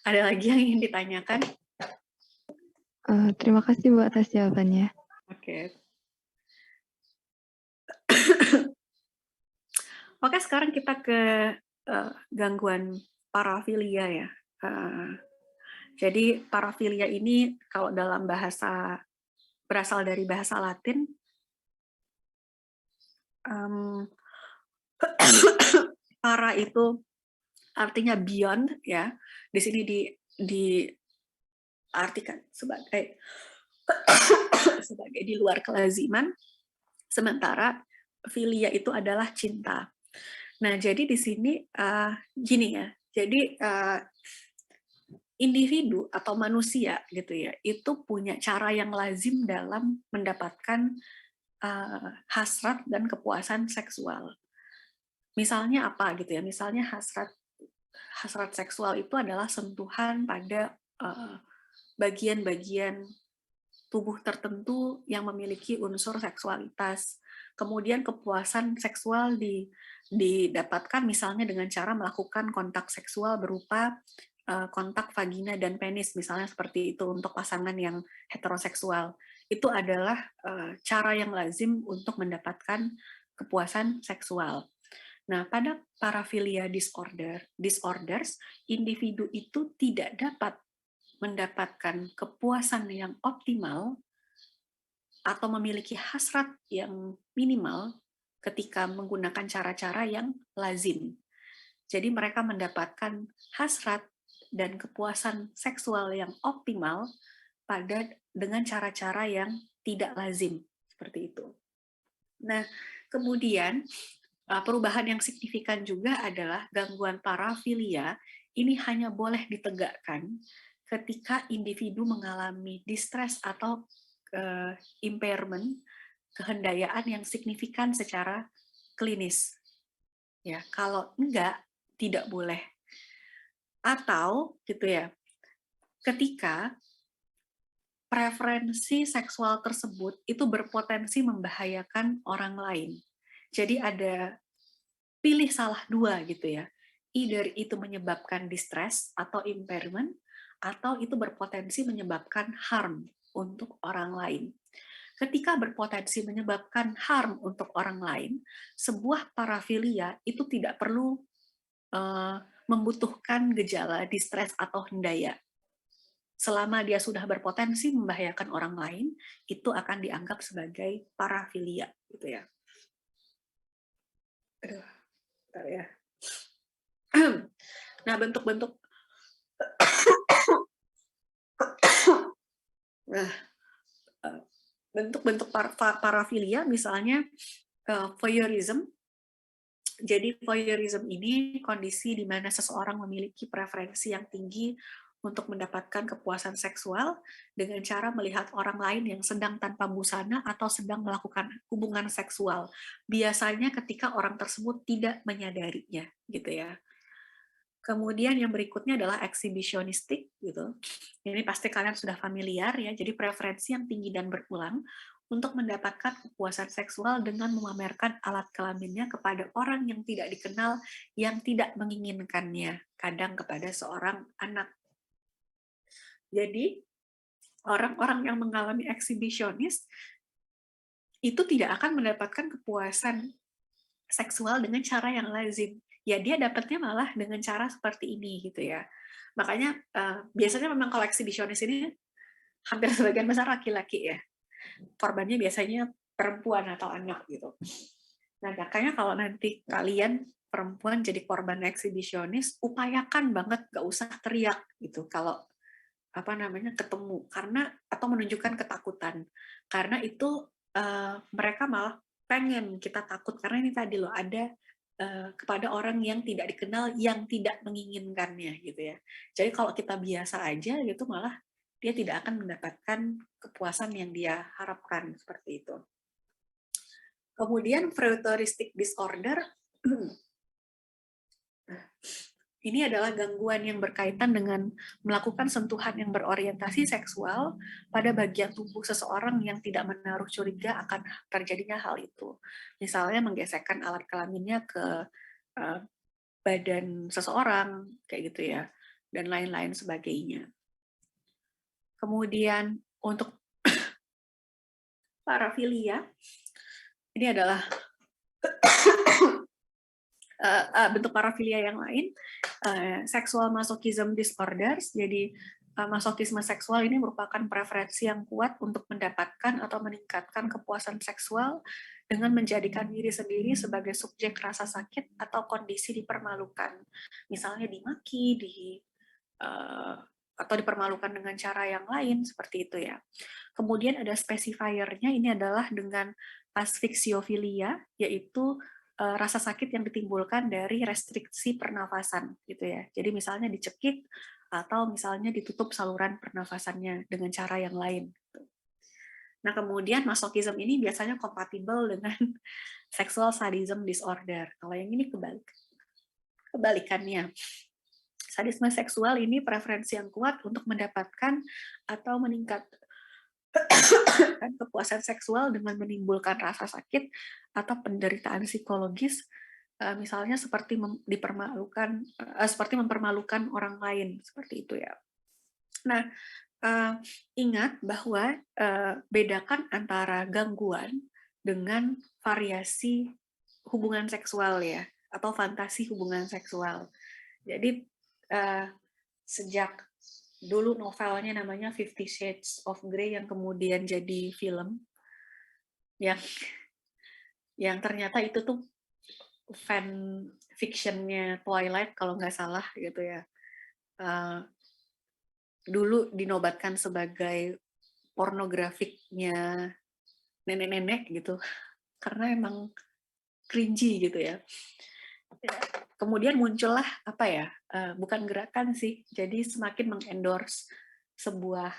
Ada lagi yang ingin ditanyakan? Terima kasih Bu atas jawabannya. Oke. Oke, sekarang kita ke gangguan parafilia ya. Jadi parafilia ini kalau dalam bahasa berasal dari bahasa Latin, para itu artinya beyond ya. Di sini diartikan sebagai sebagai di luar kelaziman, sementara filia itu adalah cinta. Nah, jadi di sini gini ya. Jadi individu atau manusia gitu ya, itu punya cara yang lazim dalam mendapatkan hasrat dan kepuasan seksual. Misalnya apa gitu ya? Misalnya hasrat seksual itu adalah sentuhan pada bagian-bagian tubuh tertentu yang memiliki unsur seksualitas. Kemudian kepuasan seksual didapatkan misalnya dengan cara melakukan kontak seksual berupa kontak vagina dan penis, misalnya seperti itu untuk pasangan yang heteroseksual. Itu adalah cara yang lazim untuk mendapatkan kepuasan seksual. Nah, pada paraphilia disorders, individu itu tidak dapat mendapatkan kepuasan yang optimal atau memiliki hasrat yang minimal ketika menggunakan cara-cara yang lazim. Jadi mereka mendapatkan hasrat dan kepuasan seksual yang optimal dengan cara-cara yang tidak lazim, seperti itu. Nah, kemudian perubahan yang signifikan juga adalah gangguan parafilia ini hanya boleh ditegakkan ketika individu mengalami distress atau impairment, kehendayaan yang signifikan secara klinis. Ya, kalau enggak, tidak boleh. Atau gitu ya, ketika preferensi seksual tersebut itu berpotensi membahayakan orang lain. Jadi ada pilih salah dua gitu ya. Either itu menyebabkan distress atau impairment, atau itu berpotensi menyebabkan harm untuk orang lain. Ketika berpotensi menyebabkan harm untuk orang lain, sebuah parafilia itu tidak perlu membutuhkan gejala distress atau hendaya. Selama dia sudah berpotensi membahayakan orang lain, itu akan dianggap sebagai parafilia, gitu ya. Aduh, bentar ya. Nah, bentuk-bentuk bentuk-bentuk parafilia misalnya voyeurism. Jadi voyeurism ini kondisi di mana seseorang memiliki preferensi yang tinggi untuk mendapatkan kepuasan seksual dengan cara melihat orang lain yang sedang tanpa busana atau sedang melakukan hubungan seksual. Biasanya ketika orang tersebut tidak menyadarinya, gitu ya. Kemudian yang berikutnya adalah exhibitionistic, gitu. Ini pasti kalian sudah familiar ya. Jadi preferensi yang tinggi dan berulang untuk mendapatkan kepuasan seksual dengan memamerkan alat kelaminnya kepada orang yang tidak dikenal, yang tidak menginginkannya, kadang kepada seorang anak. Jadi, orang-orang yang mengalami eksibisionis itu tidak akan mendapatkan kepuasan seksual dengan cara yang lazim. Ya, dia dapatnya malah dengan cara seperti ini, gitu ya. Makanya, biasanya memang kalau eksibisionis ini hampir sebagian besar laki-laki ya. Korbannya biasanya perempuan atau anak gitu. Nah, makanya kalau nanti kalian perempuan jadi korban eksibisionis, upayakan banget gak usah teriak gitu kalau ketemu, karena atau menunjukkan ketakutan, karena itu mereka malah pengen kita takut, karena ini tadi loh ada kepada orang yang tidak dikenal, yang tidak menginginkannya gitu ya. Jadi kalau kita biasa aja gitu, malah dia tidak akan mendapatkan kepuasan yang dia harapkan, seperti itu. Kemudian Freudoristic disorder, ini adalah gangguan yang berkaitan dengan melakukan sentuhan yang berorientasi seksual pada bagian tubuh seseorang yang tidak menaruh curiga akan terjadinya hal itu. Misalnya menggesekkan alat kelaminnya ke badan seseorang, kayak gitu ya, dan lain-lain sebagainya. Kemudian untuk parafilia, ini adalah bentuk parafilia yang lain, sexual masochism disorders. Jadi masokisme seksual ini merupakan preferensi yang kuat untuk mendapatkan atau meningkatkan kepuasan seksual dengan menjadikan diri sendiri sebagai subjek rasa sakit atau kondisi dipermalukan. Misalnya dimaki, atau dipermalukan dengan cara yang lain, seperti itu ya. Kemudian ada specifiernya, ini adalah dengan asphyxiofilia, yaitu rasa sakit yang ditimbulkan dari restriksi pernafasan gitu ya. Jadi misalnya dicekik atau misalnya ditutup saluran pernafasannya dengan cara yang lain. Nah, kemudian masochism ini biasanya kompatibel dengan sexual sadism disorder. Kalau yang ini kebalikannya. Sadisme seksual ini preferensi yang kuat untuk mendapatkan atau meningkatkan kepuasan seksual dengan menimbulkan rasa sakit atau penderitaan psikologis, misalnya seperti mempermalukan orang lain, seperti itu ya. Nah, ingat bahwa bedakan antara gangguan dengan variasi hubungan seksual ya, atau fantasi hubungan seksual. Jadi sejak dulu novelnya namanya 50 Shades of Grey yang kemudian jadi film, yang ternyata itu tuh fan fictionnya Twilight kalau nggak salah gitu ya. Dulu dinobatkan sebagai pornografiknya nenek-nenek gitu, karena emang cringy gitu ya. Kemudian muncullah bukan gerakan sih, jadi semakin mengendorse sebuah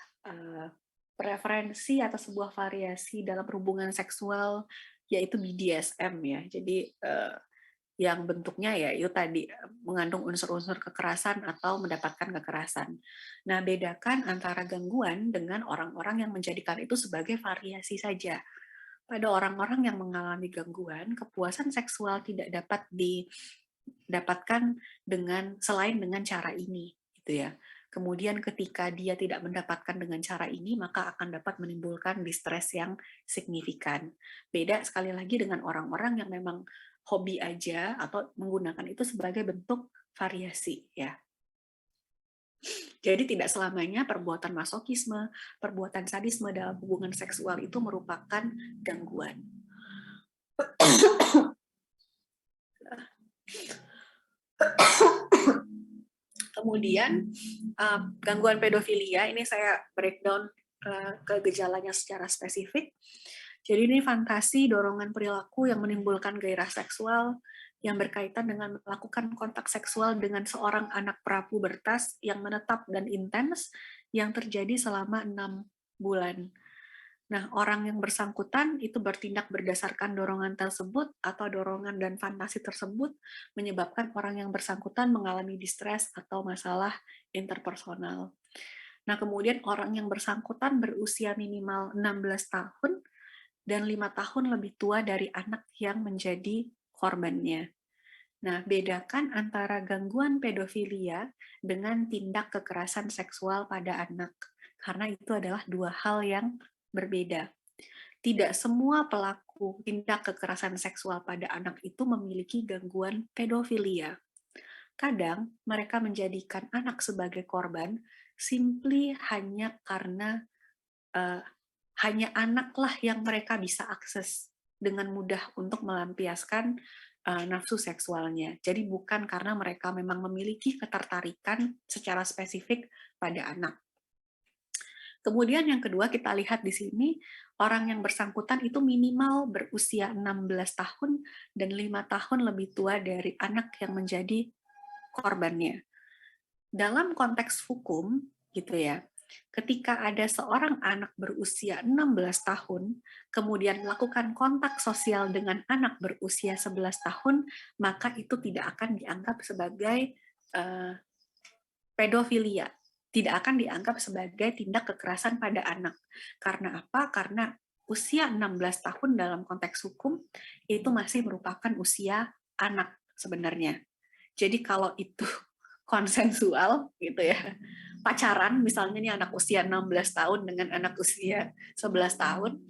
preferensi atau sebuah variasi dalam hubungan seksual, yaitu BDSM ya. Jadi yang bentuknya ya itu tadi mengandung unsur-unsur kekerasan atau mendapatkan kekerasan. Nah, bedakan antara gangguan dengan orang-orang yang menjadikan itu sebagai variasi saja. Pada orang-orang yang mengalami gangguan, kepuasan seksual tidak dapat didapatkan selain dengan cara ini, gitu ya. Kemudian ketika dia tidak mendapatkan dengan cara ini, maka akan dapat menimbulkan distres yang signifikan. Beda sekali lagi dengan orang-orang yang memang hobi aja atau menggunakan itu sebagai bentuk variasi, ya. Jadi tidak selamanya perbuatan masokisme, perbuatan sadisme dalam hubungan seksual itu merupakan gangguan. Kemudian gangguan pedofilia, ini saya breakdown ke gejalanya secara spesifik. Jadi ini fantasi, dorongan perilaku yang menimbulkan gairah seksual yang berkaitan dengan melakukan kontak seksual dengan seorang anak prapubertas yang menetap dan intens yang terjadi selama 6 bulan. Nah, orang yang bersangkutan itu bertindak berdasarkan dorongan tersebut atau dorongan dan fantasi tersebut menyebabkan orang yang bersangkutan mengalami distres atau masalah interpersonal. Nah, kemudian orang yang bersangkutan berusia minimal 16 tahun dan 5 tahun lebih tua dari anak yang menjadi korbannya. Nah, bedakan antara gangguan pedofilia dengan tindak kekerasan seksual pada anak, karena itu adalah dua hal yang berbeda. Tidak semua pelaku tindak kekerasan seksual pada anak itu memiliki gangguan pedofilia. Kadang mereka menjadikan anak sebagai korban simply hanya karena hanya anaklah yang mereka bisa akses dengan mudah untuk melampiaskan nafsu seksualnya. Jadi bukan karena mereka memang memiliki ketertarikan secara spesifik pada anak. Kemudian yang kedua kita lihat di sini, orang yang bersangkutan itu minimal berusia 16 tahun dan 5 tahun lebih tua dari anak yang menjadi korbannya. Dalam konteks hukum, gitu ya, ketika ada seorang anak berusia 16 tahun, kemudian melakukan kontak sosial dengan anak berusia 11 tahun, maka itu tidak akan dianggap sebagai pedofilia. Tidak akan dianggap sebagai tindak kekerasan pada anak. Karena apa? Karena usia 16 tahun dalam konteks hukum itu masih merupakan usia anak sebenarnya. Jadi kalau itu konsensual gitu ya, pacaran misalnya nih anak usia 16 tahun dengan anak usia 11 tahun,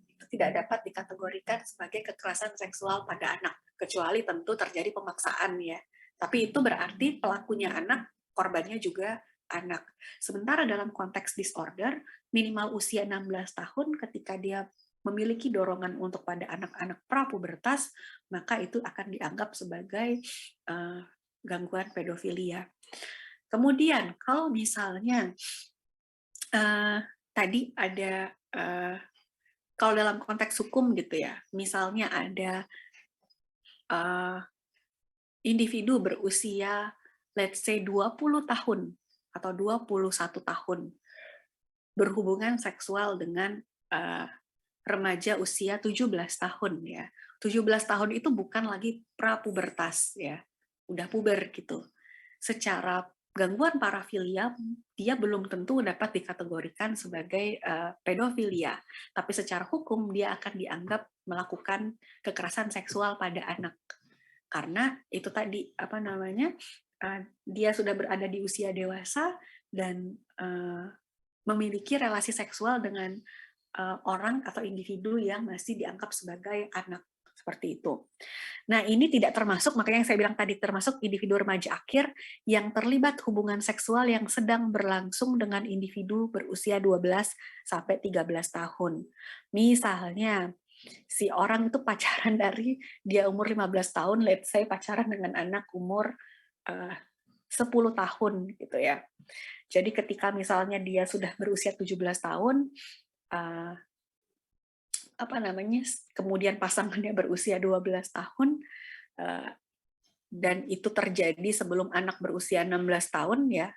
itu tidak dapat dikategorikan sebagai kekerasan seksual pada anak, kecuali tentu terjadi pemaksaan ya. Tapi itu berarti pelakunya anak, korbannya juga anak. Sementara dalam konteks disorder, minimal usia 16 tahun ketika dia memiliki dorongan untuk pada anak-anak prapubertas, maka itu akan dianggap sebagai gangguan pedofilia. Kemudian kalau misalnya tadi ada kalau dalam konteks hukum gitu ya, misalnya ada individu berusia let's say 20 tahun atau 21 tahun berhubungan seksual dengan remaja usia 17 tahun ya. 17 tahun itu bukan lagi prapubertas ya. Udah puber gitu. Secara gangguan parafilia, dia belum tentu dapat dikategorikan sebagai pedofilia. Tapi secara hukum, dia akan dianggap melakukan kekerasan seksual pada anak. Karena itu tadi, dia sudah berada di usia dewasa dan memiliki relasi seksual dengan orang atau individu yang masih dianggap sebagai anak. Seperti itu. Nah, ini tidak termasuk, makanya yang saya bilang tadi, termasuk individu remaja akhir yang terlibat hubungan seksual yang sedang berlangsung dengan individu berusia 12 sampai 13 tahun. Misalnya, si orang itu pacaran dari dia umur 15 tahun, let's say pacaran dengan anak umur 10 tahun gitu ya. Jadi ketika misalnya dia sudah berusia 17 tahun, kemudian pasangannya berusia 12 tahun, dan itu terjadi sebelum anak berusia 16 tahun ya,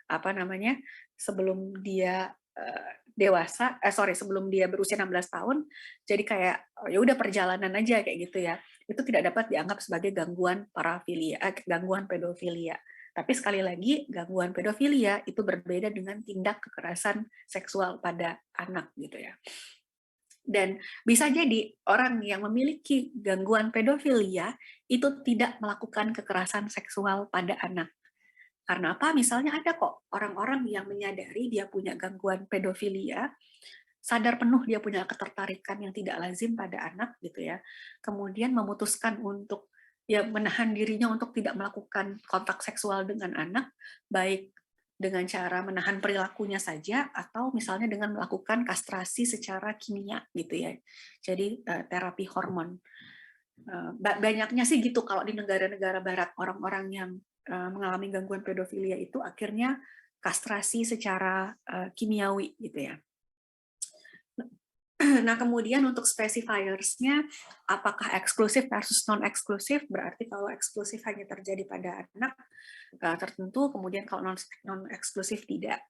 sebelum dia sebelum dia berusia 16 tahun, jadi kayak ya udah perjalanan aja kayak gitu ya. Itu tidak dapat dianggap sebagai gangguan gangguan pedofilia. Tapi sekali lagi, gangguan pedofilia itu berbeda dengan tindak kekerasan seksual pada anak gitu ya. Dan bisa jadi orang yang memiliki gangguan pedofilia itu tidak melakukan kekerasan seksual pada anak. Karena apa? Misalnya ada kok orang-orang yang menyadari dia punya gangguan pedofilia, sadar penuh dia punya ketertarikan yang tidak lazim pada anak gitu ya. Kemudian memutuskan untuk menahan dirinya untuk tidak melakukan kontak seksual dengan anak, baik dengan cara menahan perilakunya saja atau misalnya dengan melakukan kastrasi secara kimia gitu ya. Jadi terapi hormon. Banyaknya sih gitu kalau di negara-negara barat, orang-orang yang mengalami gangguan pedofilia itu akhirnya kastrasi secara kimiawi gitu ya. Nah, kemudian untuk specifiers-nya, apakah eksklusif versus non-eksklusif, berarti kalau eksklusif hanya terjadi pada anak tertentu, kemudian kalau non-eksklusif tidak.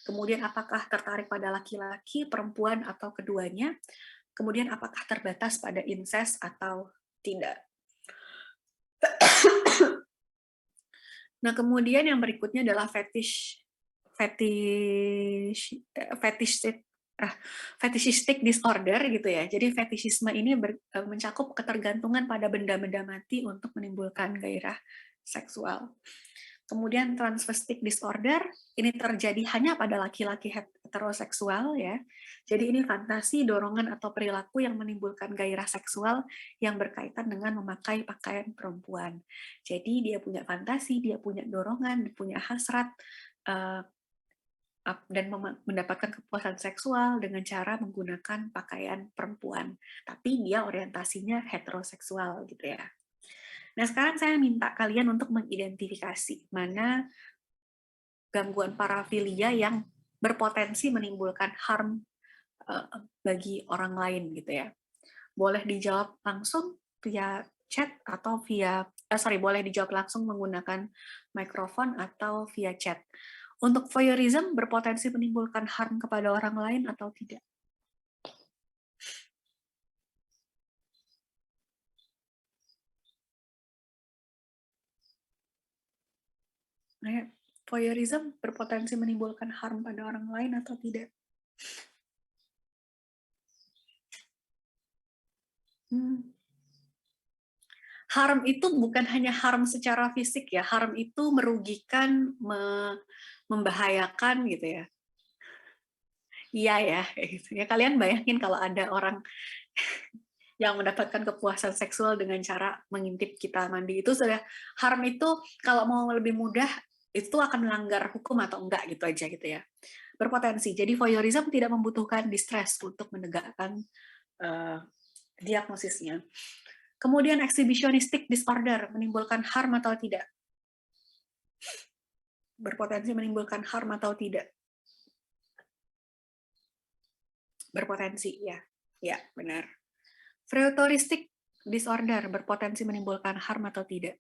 Kemudian apakah tertarik pada laki-laki, perempuan, atau keduanya, kemudian apakah terbatas pada incest atau tidak. Nah, kemudian yang berikutnya adalah fetishistic disorder gitu ya. Jadi fetishisme ini mencakup ketergantungan pada benda-benda mati untuk menimbulkan gairah seksual. Kemudian transvestic disorder ini terjadi hanya pada laki-laki heteroseksual ya. Jadi ini fantasi, dorongan atau perilaku yang menimbulkan gairah seksual yang berkaitan dengan memakai pakaian perempuan. Jadi dia punya fantasi, dia punya dorongan, dia punya hasrat dan mendapatkan kepuasan seksual dengan cara menggunakan pakaian perempuan. Tapi dia orientasinya heteroseksual gitu ya. Nah, sekarang saya minta kalian untuk mengidentifikasi mana gangguan parafilia yang berpotensi menimbulkan harm bagi orang lain gitu ya. Boleh dijawab langsung via chat atau boleh dijawab langsung menggunakan mikrofon atau via chat. Untuk voyeurism berpotensi menimbulkan harm kepada orang lain atau tidak? Voyeurism berpotensi menimbulkan harm pada orang lain atau tidak? Harm itu bukan hanya harm secara fisik ya, harm itu merugikan, membahayakan gitu ya. Iya ya, kayak gitu ya. Kalian bayangin kalau ada orang yang mendapatkan kepuasan seksual dengan cara mengintip kita mandi, itu sudah harm itu kalau mau lebih mudah itu akan melanggar hukum atau enggak gitu aja gitu ya. Berpotensi. Jadi voyeurism tidak membutuhkan distress untuk menegakkan diagnosisnya. Kemudian exhibitionistic disorder menimbulkan harm atau tidak? Berpotensi menimbulkan harm atau tidak? Berpotensi, ya. Ya, benar. Freudistic disorder berpotensi menimbulkan harm atau tidak?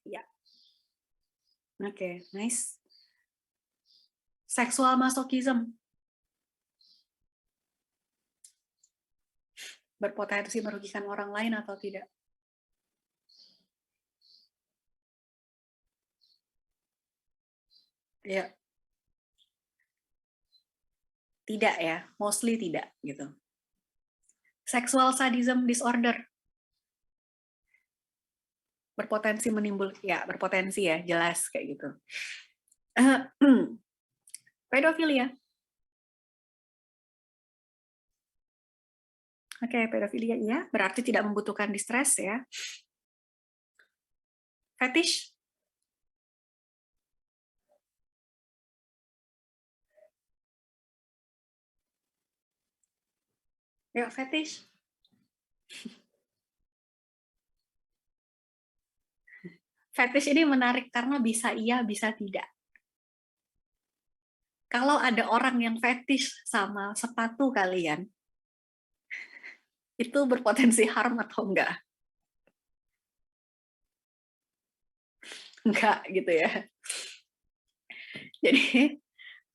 Ya. Oke, nice. Seksual masochism berpotensi merugikan orang lain atau tidak? Ya. Tidak ya, mostly tidak gitu. Sexual sadism disorder berpotensi berpotensi ya, jelas kayak gitu. Pedofilia. Oke, pedofilia iya, berarti tidak membutuhkan distress ya. Fetish. Ya, fetish. Fetish ini menarik karena bisa iya, bisa tidak. Kalau ada orang yang fetish sama sepatu kalian, itu berpotensi harm atau enggak? Enggak gitu ya. Jadi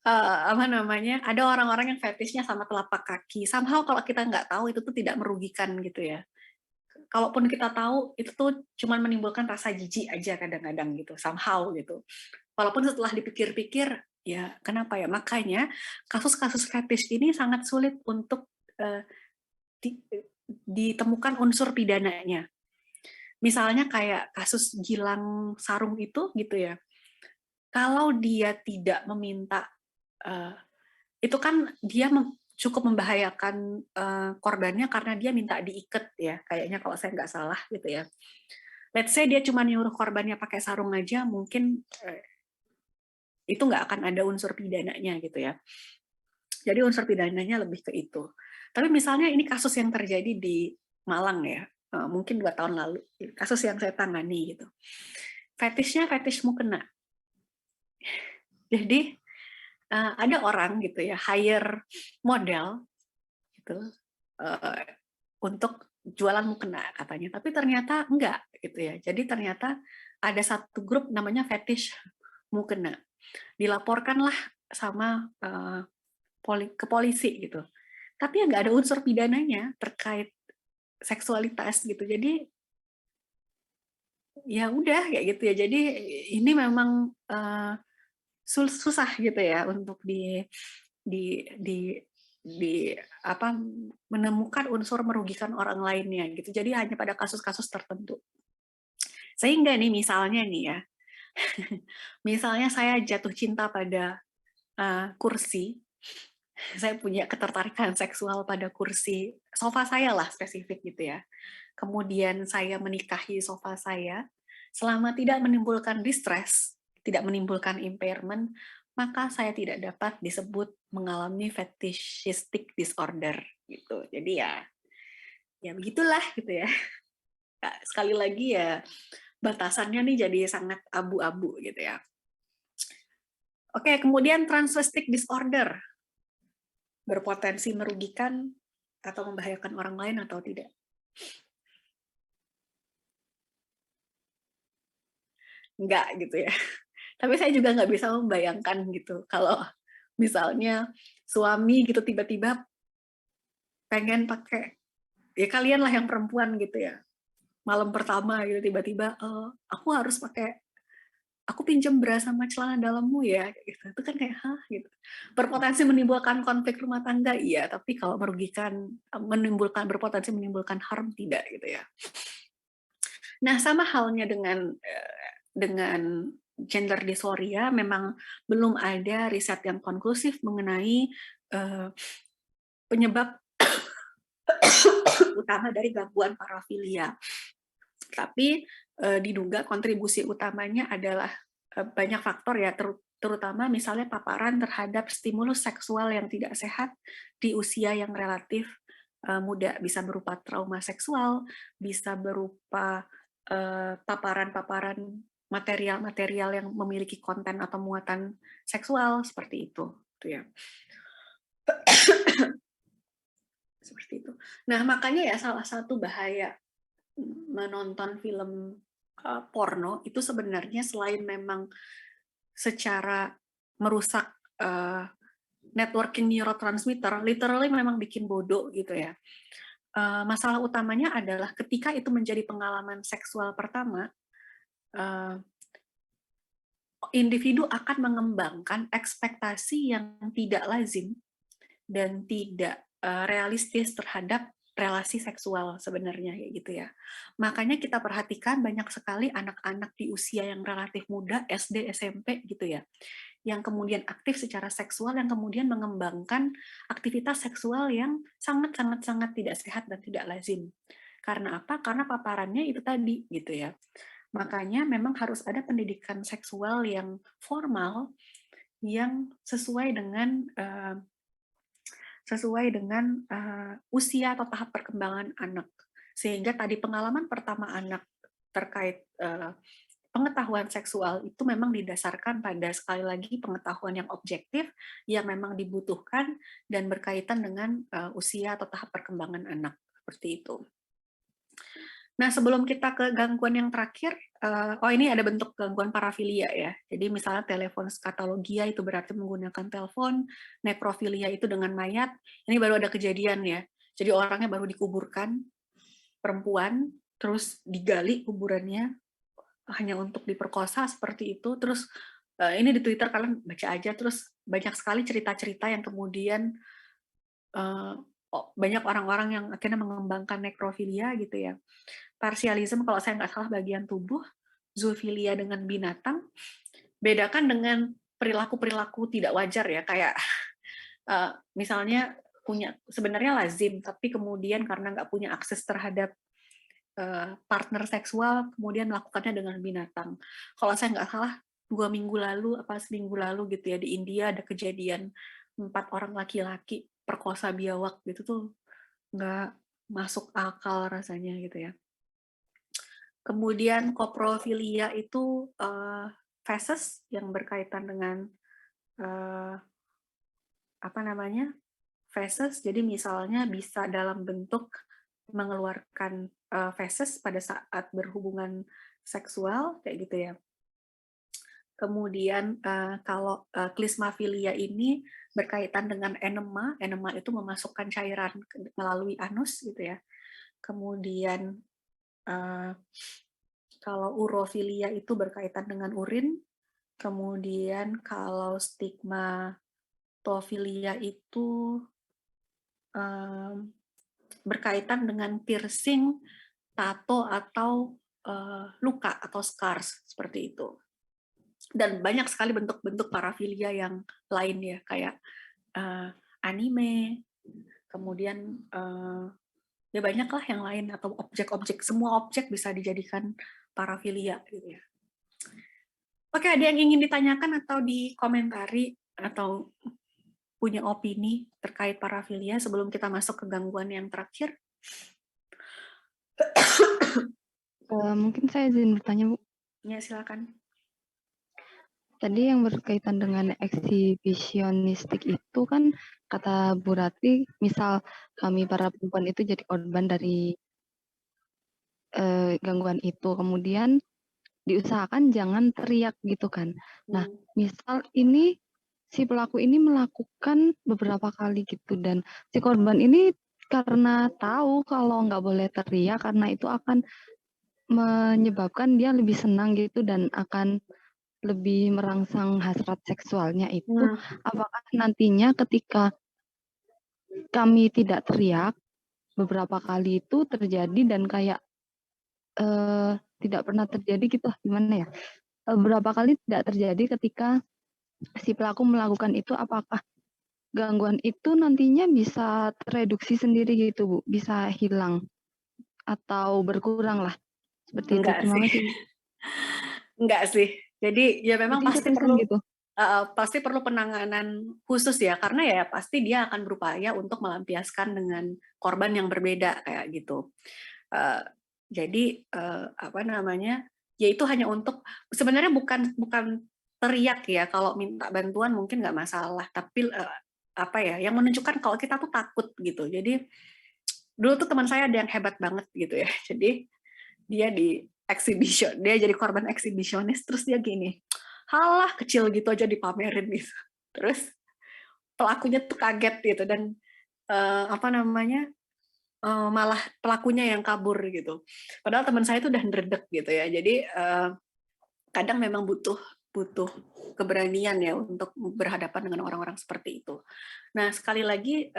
apa namanya? Ada orang-orang yang fetishnya sama telapak kaki. Somehow kalau kita nggak tahu itu tuh tidak merugikan gitu ya. Kalaupun kita tahu itu tuh cuma menimbulkan rasa jijik aja kadang-kadang gitu, somehow gitu. Walaupun setelah dipikir-pikir, ya kenapa ya? Makanya kasus-kasus fetish ini sangat sulit untuk ditemukan unsur pidananya. Misalnya kayak kasus Gilang Sarung itu gitu ya. Kalau dia tidak meminta, itu kan dia cukup membahayakan korbannya karena dia minta diikat ya, kayaknya kalau saya nggak salah gitu ya. Let's say dia cuma nyuruh korbannya pakai sarung aja, mungkin itu nggak akan ada unsur pidananya gitu ya. Jadi unsur pidananya lebih ke itu. Tapi misalnya ini kasus yang terjadi di Malang ya, mungkin 2 tahun lalu, kasus yang saya tangani gitu. Fetishnya fetish mukena. Jadi ada orang gitu ya, hire model gitu untuk jualan mukena katanya, tapi ternyata enggak gitu ya. Jadi ternyata ada satu grup namanya fetish mukena. Dilaporkanlah sama ke polisi gitu. Tapi ya nggak ada unsur pidananya terkait seksualitas gitu. Jadi ya udah kayak gitu ya. Jadi ini memang susah gitu ya untuk menemukan unsur merugikan orang lainnya gitu. Jadi hanya pada kasus-kasus tertentu. Sehingga nih misalnya nih ya, misalnya saya jatuh cinta pada kursi, saya punya ketertarikan seksual pada kursi sofa saya lah spesifik gitu ya. Kemudian saya menikahi sofa saya, selama tidak menimbulkan distress, tidak menimbulkan impairment, maka saya tidak dapat disebut mengalami fetishistic disorder gitu. Jadi ya begitulah gitu ya. sekali lagi ya batasannya nih jadi sangat abu-abu gitu ya. Oke, kemudian transvestic disorder, berpotensi merugikan atau membahayakan orang lain atau tidak. Enggak gitu ya. Tapi saya juga nggak bisa membayangkan gitu kalau misalnya suami gitu tiba-tiba pengen pakai, ya kalian lah yang perempuan gitu ya, malam pertama gitu tiba-tiba aku harus pakai, aku pinjam bra sama celana dalammu ya gitu. Itu kan kayak hah gitu. Berpotensi menimbulkan konflik rumah tangga iya, tapi kalau merugikan, berpotensi menimbulkan harm tidak gitu ya. Nah, sama halnya dengan gender dysphoria, memang belum ada riset yang konklusif mengenai penyebab utama dari gangguan parafilia. Tapi diduga kontribusi utamanya adalah banyak faktor ya, terutama misalnya paparan terhadap stimulus seksual yang tidak sehat di usia yang relatif muda, bisa berupa trauma seksual, bisa berupa paparan-paparan material-material yang memiliki konten atau muatan seksual seperti itu ya. Seperti itu. Nah, makanya ya salah satu bahaya menonton film porno itu sebenarnya selain memang secara merusak networking neurotransmitter, literally memang bikin bodoh gitu ya. Masalah utamanya adalah ketika itu menjadi pengalaman seksual pertama, individu akan mengembangkan ekspektasi yang tidak lazim dan tidak realistis terhadap relasi seksual sebenarnya kayak gitu ya. Makanya kita perhatikan banyak sekali anak-anak di usia yang relatif muda, SD, SMP gitu ya, yang kemudian aktif secara seksual, yang kemudian mengembangkan aktivitas seksual yang sangat-sangat tidak sehat dan tidak lazim. Karena apa? Karena paparannya itu tadi gitu ya. Makanya memang harus ada pendidikan seksual yang formal yang sesuai dengan usia atau tahap perkembangan anak. Sehingga tadi pengalaman pertama anak terkait pengetahuan seksual itu memang didasarkan pada sekali lagi pengetahuan yang objektif yang memang dibutuhkan dan berkaitan dengan usia atau tahap perkembangan anak seperti itu. Nah, sebelum kita ke gangguan yang terakhir, ini ada bentuk gangguan parafilia ya. Jadi misalnya telepon skatologia itu berarti menggunakan telepon, nekrofilia itu dengan mayat. Ini baru ada kejadian ya. Jadi orangnya baru dikuburkan, perempuan, terus digali kuburannya hanya untuk diperkosa seperti itu. Terus ini di Twitter kalian baca aja, terus banyak sekali cerita-cerita yang kemudian banyak orang-orang yang akhirnya mengembangkan nekrofilia gitu ya. Parsialisme kalau saya nggak salah bagian tubuh, zoofilia dengan binatang, bedakan dengan perilaku-perilaku tidak wajar ya, kayak misalnya punya sebenarnya lazim, tapi kemudian karena nggak punya akses terhadap partner seksual, kemudian melakukannya dengan binatang. Kalau saya nggak salah 2 minggu lalu, seminggu lalu gitu ya, di India ada kejadian 4 orang laki-laki perkosa biawak gitu tuh, nggak masuk akal rasanya gitu ya. Kemudian koprofilia itu feses yang berkaitan dengan feses. Jadi misalnya bisa dalam bentuk mengeluarkan feses pada saat berhubungan seksual kayak gitu ya. Kemudian kalau klismafilia ini berkaitan dengan enema. Enema itu memasukkan cairan melalui anus gitu ya. Kemudian kalau urofilia itu berkaitan dengan urin. Kemudian kalau stigmatofilia itu berkaitan dengan piercing, tato atau luka atau scars seperti itu. Dan banyak sekali bentuk-bentuk parafilia yang lain ya, kayak anime, kemudian ya banyaklah yang lain, atau objek-objek, semua objek bisa dijadikan parafilia gitu ya. Oke, ada yang ingin ditanyakan atau dikomentari atau punya opini terkait parafilia sebelum kita masuk ke gangguan yang terakhir? Mungkin saya izin bertanya, Bu. Ya, silakan. Tadi yang berkaitan dengan eksibisionistik itu kan kata Bu Ratih, misal kami para perempuan itu jadi korban dari gangguan itu, kemudian diusahakan jangan teriak gitu kan. Nah, misal ini si pelaku ini melakukan beberapa kali gitu dan si korban ini karena tahu kalau nggak boleh teriak karena itu akan menyebabkan dia lebih senang gitu dan akan lebih merangsang hasrat seksualnya itu, apakah nantinya ketika kami tidak teriak, beberapa kali itu terjadi dan kayak, tidak pernah terjadi gitu gimana ya, beberapa kali tidak terjadi ketika si pelaku melakukan itu, apakah gangguan itu nantinya bisa tereduksi sendiri gitu, Bu? Bisa hilang atau berkurang lah, seperti itu. Enggak Terima sih. kasih, Bu. Enggak sih. Jadi ya memang Jadi keterusan gitu? pasti perlu penanganan khusus ya, karena ya pasti dia akan berupaya untuk melampiaskan dengan korban yang berbeda kayak gitu. Jadi apa namanya? Ya itu hanya untuk sebenarnya bukan teriak ya, kalau minta bantuan mungkin nggak masalah, tapi apa ya? Yang menunjukkan kalau kita tuh takut gitu. Jadi dulu tuh teman saya ada yang hebat banget gitu ya. Jadi dia dia jadi korban eksibisionis, terus dia gini, halah kecil gitu aja dipamerin gitu. Terus pelakunya tuh kaget gitu dan apa namanya, malah pelakunya yang kabur gitu. Padahal teman saya itu udah ndredeg gitu ya. Jadi kadang memang butuh butuh keberanian ya untuk berhadapan dengan orang-orang seperti itu. Nah, sekali lagi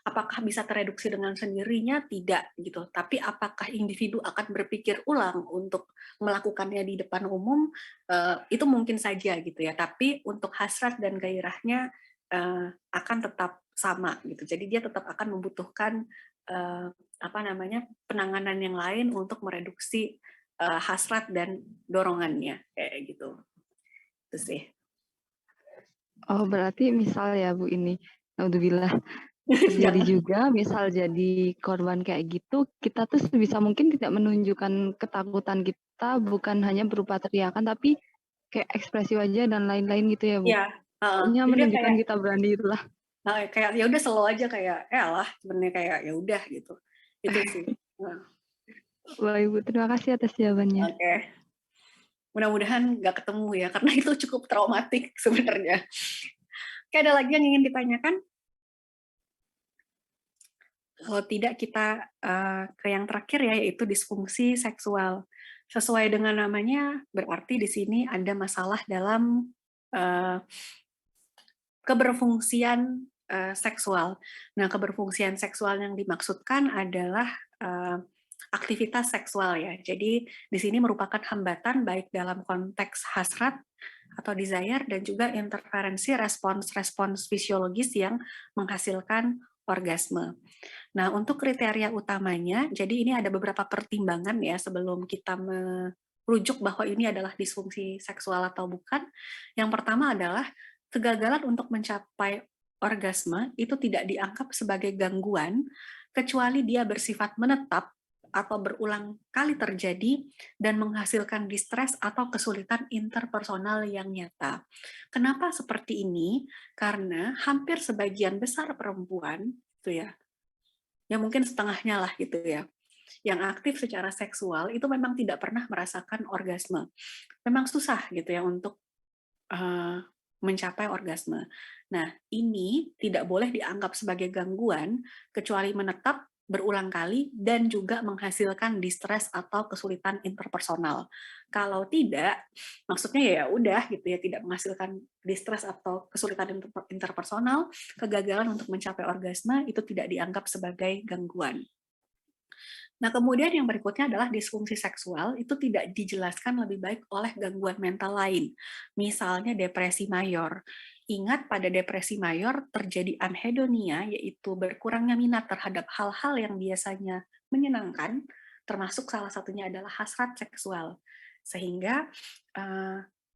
apakah bisa tereduksi dengan sendirinya? Tidak gitu. Tapi apakah individu akan berpikir ulang untuk melakukannya di depan umum? Itu mungkin saja gitu ya. Tapi untuk hasrat dan gairahnya akan tetap sama gitu. Jadi dia tetap akan membutuhkan apa namanya penanganan yang lain untuk mereduksi hasrat dan dorongannya kayak gitu. Itu sih. Oh, berarti misal ya, Bu, ini, naudzubillah, terjadi Jangan. juga misal jadi korban kayak gitu, kita tuh sebisa mungkin tidak menunjukkan ketakutan kita, bukan hanya berupa teriakan, tapi kayak ekspresi wajah dan lain-lain gitu ya, Bu? Iya, Pokoknya jadi dia menunjukkan kayak kita berani itulah. kayak ya udah slow aja kayak alah sebenarnya kayak ya udah gitu. Itu sih. Nah, Baik, Bu, terima kasih atas jawabannya. oke. Mudah-mudahan nggak ketemu ya karena itu cukup traumatik sebenarnya. Oke, ada lagi yang ingin ditanyakan? Kalau tidak kita ke yang terakhir ya, yaitu disfungsi seksual. Sesuai dengan namanya, berarti di sini ada masalah dalam keberfungsian seksual. Nah, keberfungsian seksual yang dimaksudkan adalah aktivitas seksual ya. Jadi di sini merupakan hambatan baik dalam konteks hasrat atau desire dan juga interferensi respons-respons fisiologis yang menghasilkan orgasme. Nah, untuk kriteria utamanya, jadi ini ada beberapa pertimbangan ya sebelum kita merujuk bahwa ini adalah disfungsi seksual atau bukan. Yang pertama adalah kegagalan untuk mencapai orgasme itu tidak dianggap sebagai gangguan kecuali dia bersifat menetap atau berulang kali terjadi dan menghasilkan distres atau kesulitan interpersonal yang nyata. Kenapa seperti ini? Karena hampir sebagian besar perempuan itu ya mungkin setengahnya lah gitu ya, yang aktif secara seksual itu memang tidak pernah merasakan orgasme. Memang susah gitu ya untuk mencapai orgasme. Nah, ini tidak boleh dianggap sebagai gangguan kecuali menetap berulang kali dan juga menghasilkan distres atau kesulitan interpersonal. Kalau tidak, maksudnya ya udah gitu ya, tidak menghasilkan distres atau kesulitan interpersonal, kegagalan untuk mencapai orgasme itu tidak dianggap sebagai gangguan. Nah, kemudian yang berikutnya adalah disfungsi seksual itu tidak dijelaskan lebih baik oleh gangguan mental lain, misalnya depresi mayor. Ingat pada depresi mayor terjadi anhedonia, yaitu berkurangnya minat terhadap hal-hal yang biasanya menyenangkan, termasuk salah satunya adalah hasrat seksual. Sehingga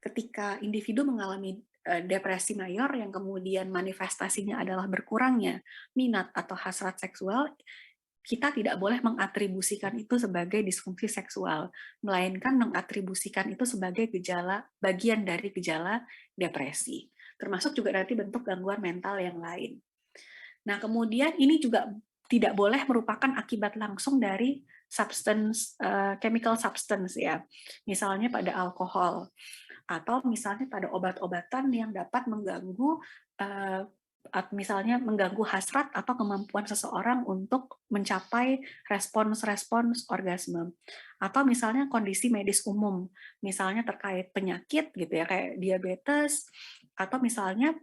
ketika individu mengalami depresi mayor yang kemudian manifestasinya adalah berkurangnya minat atau hasrat seksual, kita tidak boleh mengatribusikan itu sebagai disfungsi seksual, melainkan mengatribusikan itu sebagai gejala, bagian dari gejala depresi. Termasuk juga nanti bentuk gangguan mental yang lain. Nah, kemudian ini juga tidak boleh merupakan akibat langsung dari substance, chemical substance ya. Misalnya pada alkohol, atau misalnya pada obat-obatan yang dapat mengganggu misalnya mengganggu hasrat atau kemampuan seseorang untuk mencapai respons-respons orgasme, atau misalnya kondisi medis umum, misalnya terkait penyakit gitu ya kayak diabetes, atau misalnya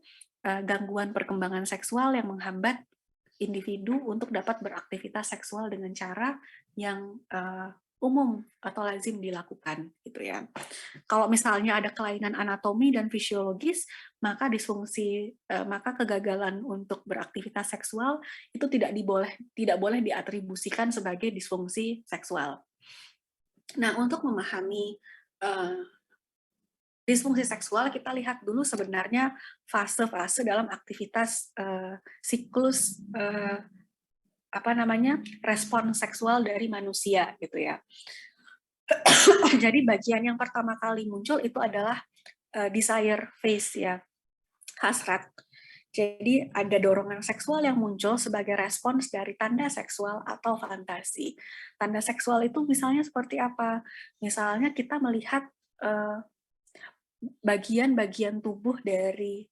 gangguan perkembangan seksual yang menghambat individu untuk dapat beraktivitas seksual dengan cara yang umum atau lazim dilakukan gitu ya. Kalau misalnya ada kelainan anatomi dan fisiologis, maka maka kegagalan untuk beraktivitas seksual itu tidak boleh diatribusikan sebagai disfungsi seksual. Nah, untuk memahami disfungsi seksual, kita lihat dulu sebenarnya fase-fase dalam aktivitas siklus respon seksual dari manusia gitu ya. Jadi bagian yang pertama kali muncul itu adalah desire phase ya, hasrat. Jadi ada dorongan seksual yang muncul sebagai respons dari tanda seksual atau fantasi. Tanda seksual itu misalnya seperti apa? Misalnya kita melihat bagian-bagian tubuh dari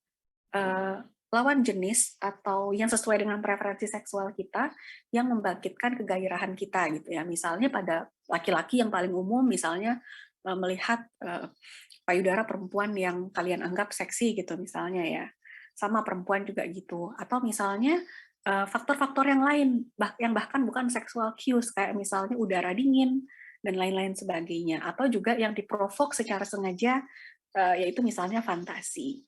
lawan jenis atau yang sesuai dengan preferensi seksual kita yang membangkitkan kegairahan kita gitu ya. Misalnya pada laki-laki yang paling umum misalnya melihat payudara perempuan yang kalian anggap seksi gitu misalnya ya. Sama perempuan juga gitu. Atau misalnya faktor-faktor yang lain yang bahkan bukan sexual cues kayak misalnya udara dingin dan lain-lain sebagainya, atau juga yang diprovok secara sengaja yaitu misalnya fantasi.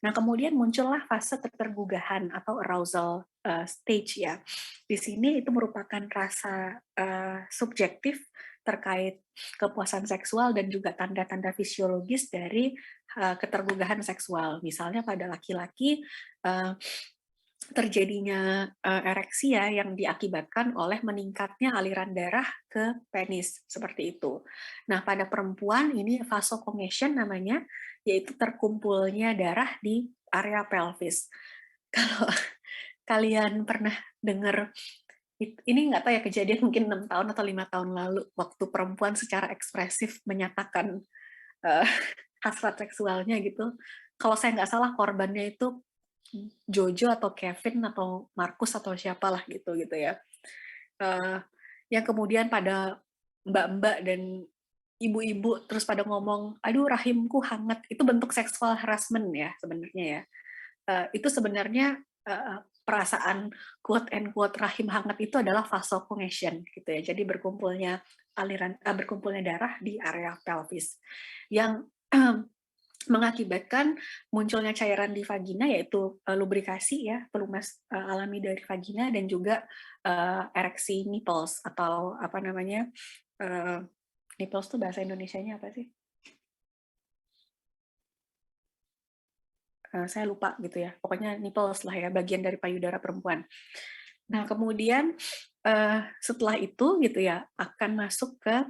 Nah, kemudian muncullah fase ketergugahan atau arousal stage ya. Di sini itu merupakan rasa subjektif terkait kepuasan seksual dan juga tanda-tanda fisiologis dari ketergugahan seksual. Misalnya pada laki-laki terjadinya ereksia yang diakibatkan oleh meningkatnya aliran darah ke penis, seperti itu. Nah, pada perempuan ini vasocongestion namanya, yaitu terkumpulnya darah di area pelvis. Kalau kalian pernah dengar, ini nggak tahu ya kejadian mungkin 6 tahun atau 5 tahun lalu, waktu perempuan secara ekspresif menyatakan hasrat seksualnya gitu. Kalau saya nggak salah korbannya itu Jojo atau Kevin atau Markus atau siapalah gitu ya. Yang kemudian pada mbak-mbak dan ibu-ibu terus pada ngomong, aduh rahimku hangat, itu bentuk seksual harassment ya sebenarnya ya. Itu sebenarnya perasaan quote and quote rahim hangat itu adalah vasocongestion gitu ya. Jadi berkumpulnya darah di area pelvis yang mengakibatkan munculnya cairan di vagina, yaitu lubrikasi ya, pelumas alami dari vagina, dan juga ereksi nipples atau apa namanya, nipples tuh bahasa Indonesianya apa sih? Saya lupa gitu ya, pokoknya nipples lah ya, bagian dari payudara perempuan. Nah, kemudian setelah itu gitu ya, akan masuk ke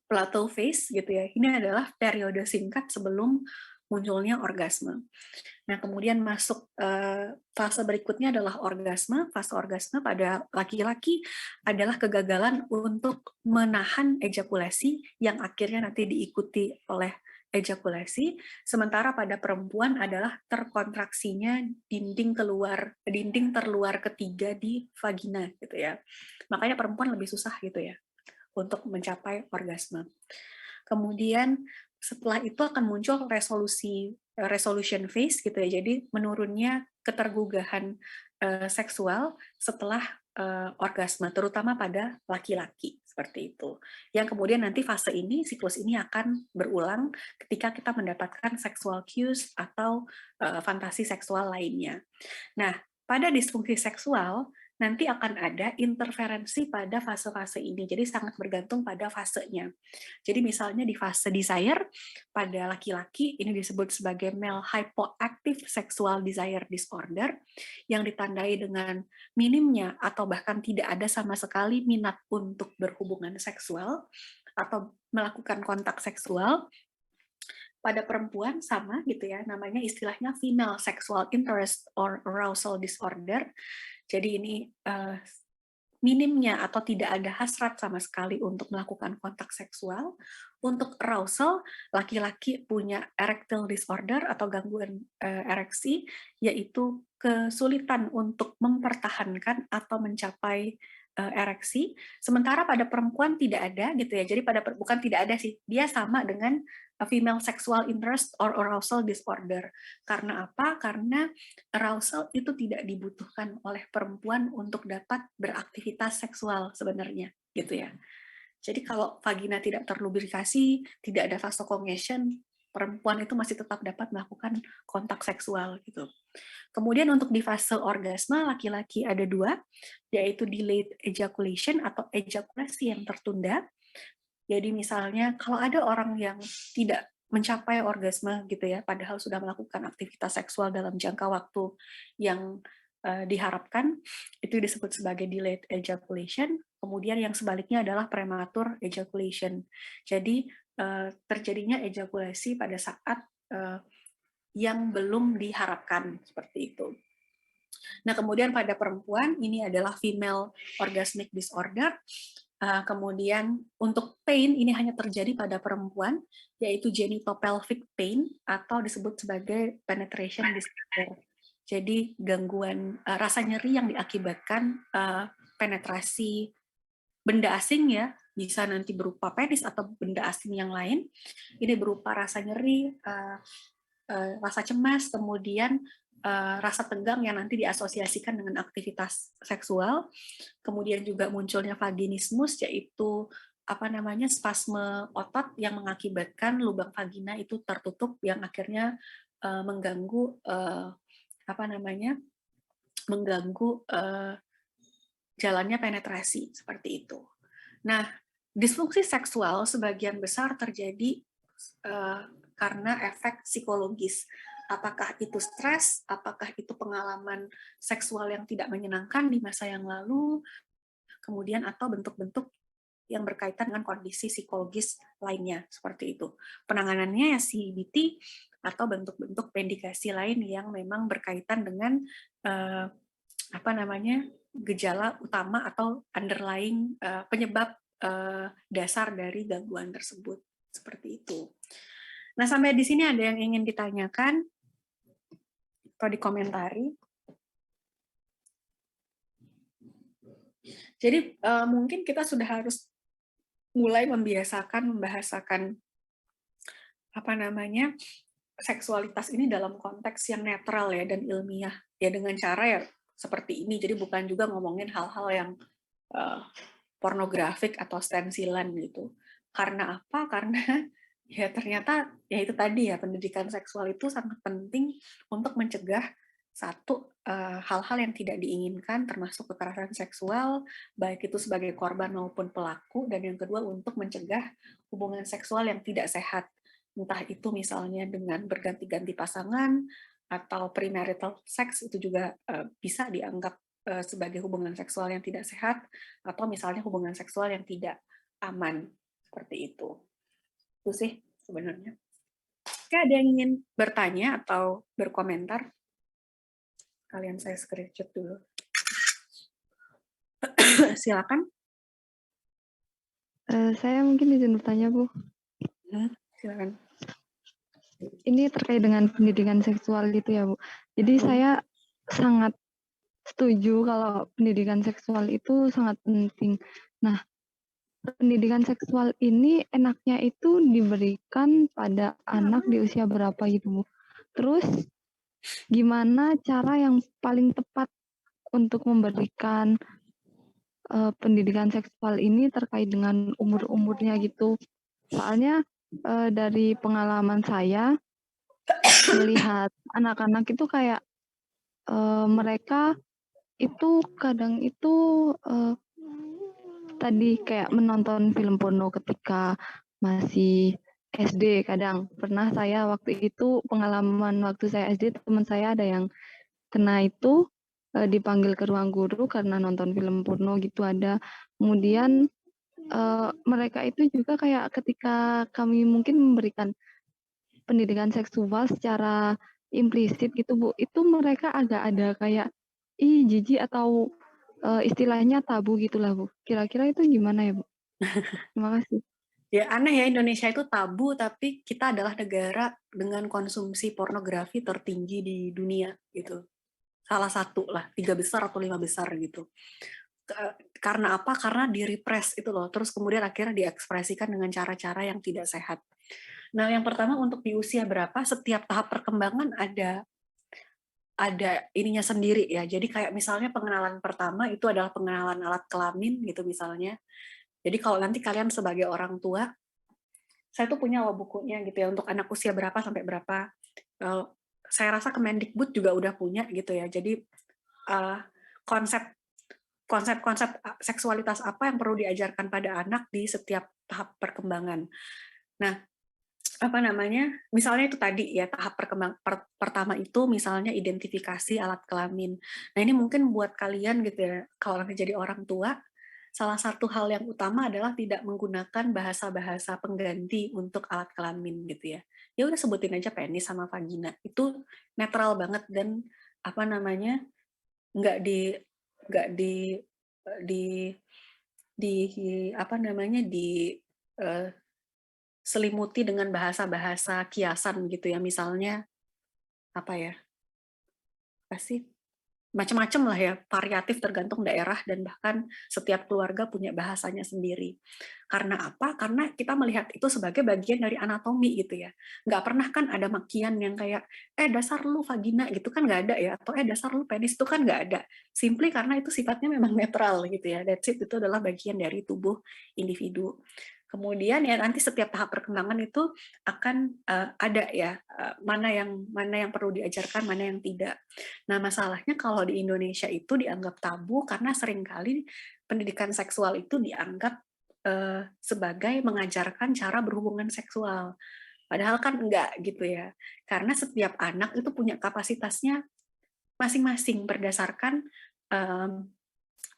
plateau phase gitu ya. Ini adalah periode singkat sebelum munculnya orgasme. Nah, kemudian masuk fase berikutnya adalah orgasme. Fase orgasme pada laki-laki adalah kegagalan untuk menahan ejakulasi yang akhirnya nanti diikuti oleh ejakulasi, sementara pada perempuan adalah terkontraksinya dinding terluar ketiga di vagina gitu ya. Makanya perempuan lebih susah gitu ya untuk mencapai orgasme. Kemudian setelah itu akan muncul resolution phase gitu ya. Jadi menurunnya ketergugahan seksual setelah orgasme, terutama pada laki-laki seperti itu. Yang kemudian nanti fase ini, siklus ini akan berulang ketika kita mendapatkan sexual cues atau fantasi seksual lainnya. Nah, pada disfungsi seksual nanti akan ada interferensi pada fase-fase ini. Jadi sangat bergantung pada fasenya. Jadi misalnya di fase desire pada laki-laki ini disebut sebagai male hypoactive sexual desire disorder yang ditandai dengan minimnya atau bahkan tidak ada sama sekali minat untuk berhubungan seksual atau melakukan kontak seksual. Pada perempuan sama gitu ya, namanya istilahnya female sexual interest or arousal disorder. Jadi ini minimnya atau tidak ada hasrat sama sekali untuk melakukan kontak seksual. Untuk arousal, laki-laki punya erectile disorder atau gangguan ereksi, yaitu kesulitan untuk mempertahankan atau mencapai ereksi. Sementara pada perempuan tidak ada gitu ya. Jadi bukan tidak ada sih, dia sama dengan female sexual interest or arousal disorder. Karena apa? Karena arousal itu tidak dibutuhkan oleh perempuan untuk dapat beraktivitas seksual sebenarnya, gitu ya. Jadi kalau vagina tidak terlubrikasi, tidak ada vasocongestion, perempuan itu masih tetap dapat melakukan kontak seksual gitu. Kemudian untuk di fase orgasme laki-laki ada 2, yaitu delayed ejaculation atau ejakulasi yang tertunda. Jadi misalnya kalau ada orang yang tidak mencapai orgasme gitu ya, padahal sudah melakukan aktivitas seksual dalam jangka waktu yang diharapkan, itu disebut sebagai delayed ejaculation. Kemudian yang sebaliknya adalah premature ejaculation. Jadi terjadinya ejakulasi pada saat yang belum diharapkan, seperti itu. Nah, kemudian pada perempuan ini adalah female orgasmic disorder. Kemudian untuk pain ini hanya terjadi pada perempuan, yaitu genitopelvic pain atau disebut sebagai penetration disorder. Jadi gangguan rasa nyeri yang diakibatkan penetrasi benda asing ya, bisa nanti berupa penis atau benda asing yang lain. Ini berupa rasa nyeri, rasa cemas, kemudian rasa tegang yang nanti diasosiasikan dengan aktivitas seksual, kemudian juga munculnya vaginismus, yaitu spasme otot yang mengakibatkan lubang vagina itu tertutup yang akhirnya mengganggu jalannya penetrasi seperti itu. Nah, disfungsi seksual sebagian besar terjadi karena efek psikologis. Apakah itu stres, apakah itu pengalaman seksual yang tidak menyenangkan di masa yang lalu, kemudian atau bentuk-bentuk yang berkaitan dengan kondisi psikologis lainnya, seperti itu. Penanganannya ya CBT atau bentuk-bentuk indikasi lain yang memang berkaitan dengan gejala utama atau underlying penyebab dasar dari gangguan tersebut, seperti itu. Nah, sampai di sini ada yang ingin ditanyakan atau dikomentari? Jadi mungkin kita sudah harus mulai membahasakan seksualitas ini dalam konteks yang netral ya dan ilmiah ya, dengan cara ya seperti ini. Jadi bukan juga ngomongin hal-hal yang pornografik atau stensilan gitu. Karena apa? Karena ya ternyata ya itu tadi ya, pendidikan seksual itu sangat penting untuk mencegah hal-hal yang tidak diinginkan, termasuk kekerasan seksual, baik itu sebagai korban maupun pelaku, dan yang kedua untuk mencegah hubungan seksual yang tidak sehat, entah itu misalnya dengan berganti-ganti pasangan atau premarital sex, itu juga bisa dianggap sebagai hubungan seksual yang tidak sehat, atau misalnya hubungan seksual yang tidak aman, seperti itu. Itu sih sebenarnya. Oke, ada yang ingin bertanya atau berkomentar? Kalian saya screenshot dulu. Silakan. Saya mungkin izin bertanya, Bu. Silakan. Ini terkait dengan pendidikan seksual gitu ya, Bu. Jadi saya sangat setuju kalau pendidikan seksual itu sangat penting. Nah, pendidikan seksual ini enaknya itu diberikan pada anak di usia berapa gitu, Bu? Terus gimana cara yang paling tepat untuk memberikan pendidikan seksual ini terkait dengan umur-umurnya gitu? Soalnya dari pengalaman saya melihat anak-anak itu kayak mereka itu kadang itu, tadi kayak menonton film porno ketika masih SD kadang. Pernah saya waktu itu pengalaman waktu saya SD, teman saya ada yang kena itu, dipanggil ke ruang guru karena nonton film porno gitu ada. Kemudian, mereka itu juga kayak ketika kami mungkin memberikan pendidikan seksual secara implisit gitu, Bu, itu mereka agak ada kayak, "Ih, jijik," atau, istilahnya tabu gitulah, Bu. Kira-kira itu gimana ya, Bu? Terima kasih. Ya aneh ya, Indonesia itu tabu, tapi kita adalah negara dengan konsumsi pornografi tertinggi di dunia gitu. Salah satu lah, 3 besar atau 5 besar gitu. Karena apa? Karena di-repress itu loh, terus kemudian akhirnya diekspresikan dengan cara-cara yang tidak sehat. Nah, yang pertama untuk di usia berapa, setiap tahap perkembangan ada ininya sendiri ya. Jadi kayak misalnya pengenalan pertama itu adalah pengenalan alat kelamin gitu misalnya. Jadi kalau nanti kalian sebagai orang tua, saya tuh punya loh bukunya gitu ya untuk anak usia berapa sampai berapa. Saya rasa Kemendikbud juga udah punya gitu ya. Jadi konsep-konsep seksualitas apa yang perlu diajarkan pada anak di setiap tahap perkembangan. Nah, apa namanya? Misalnya itu tadi ya tahap pertama itu misalnya identifikasi alat kelamin. Nah, ini mungkin buat kalian gitu ya, kalau nanti jadi orang tua, salah satu hal yang utama adalah tidak menggunakan bahasa-bahasa pengganti untuk alat kelamin gitu ya. Ya udah sebutin aja penis sama vagina. Itu netral banget dan apa namanya? nggak di nggak di apa namanya selimuti dengan bahasa-bahasa kiasan gitu ya, misalnya apa ya, pasti macam-macam lah ya, variatif tergantung daerah dan bahkan setiap keluarga punya bahasanya sendiri. Karena apa? Karena kita melihat itu sebagai bagian dari anatomi gitu ya. Nggak pernah kan ada makian yang kayak, dasar lu vagina gitu kan nggak ada ya, atau dasar lu penis itu kan nggak ada. Simply karena itu sifatnya memang netral gitu ya. That's it, itu adalah bagian dari tubuh individu. Kemudian ya nanti setiap tahap perkembangan itu akan ada ya mana yang perlu diajarkan, mana yang tidak. Nah, masalahnya kalau di Indonesia itu dianggap tabu karena seringkali pendidikan seksual itu dianggap sebagai mengajarkan cara berhubungan seksual. Padahal kan enggak gitu ya. Karena setiap anak itu punya kapasitasnya masing-masing berdasarkan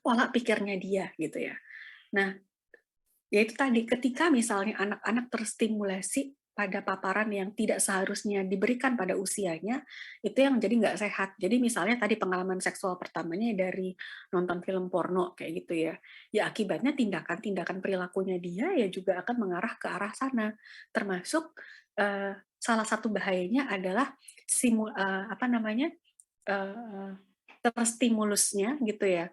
pola pikirnya dia gitu ya. Nah, ya itu tadi, ketika misalnya anak-anak terstimulasi pada paparan yang tidak seharusnya diberikan pada usianya, itu yang jadi nggak sehat. Jadi misalnya tadi pengalaman seksual pertamanya dari nonton film porno kayak gitu ya. Ya akibatnya tindakan-tindakan perilakunya dia ya juga akan mengarah ke arah sana. Termasuk salah satu bahayanya adalah apa namanya terstimulusnya gitu ya.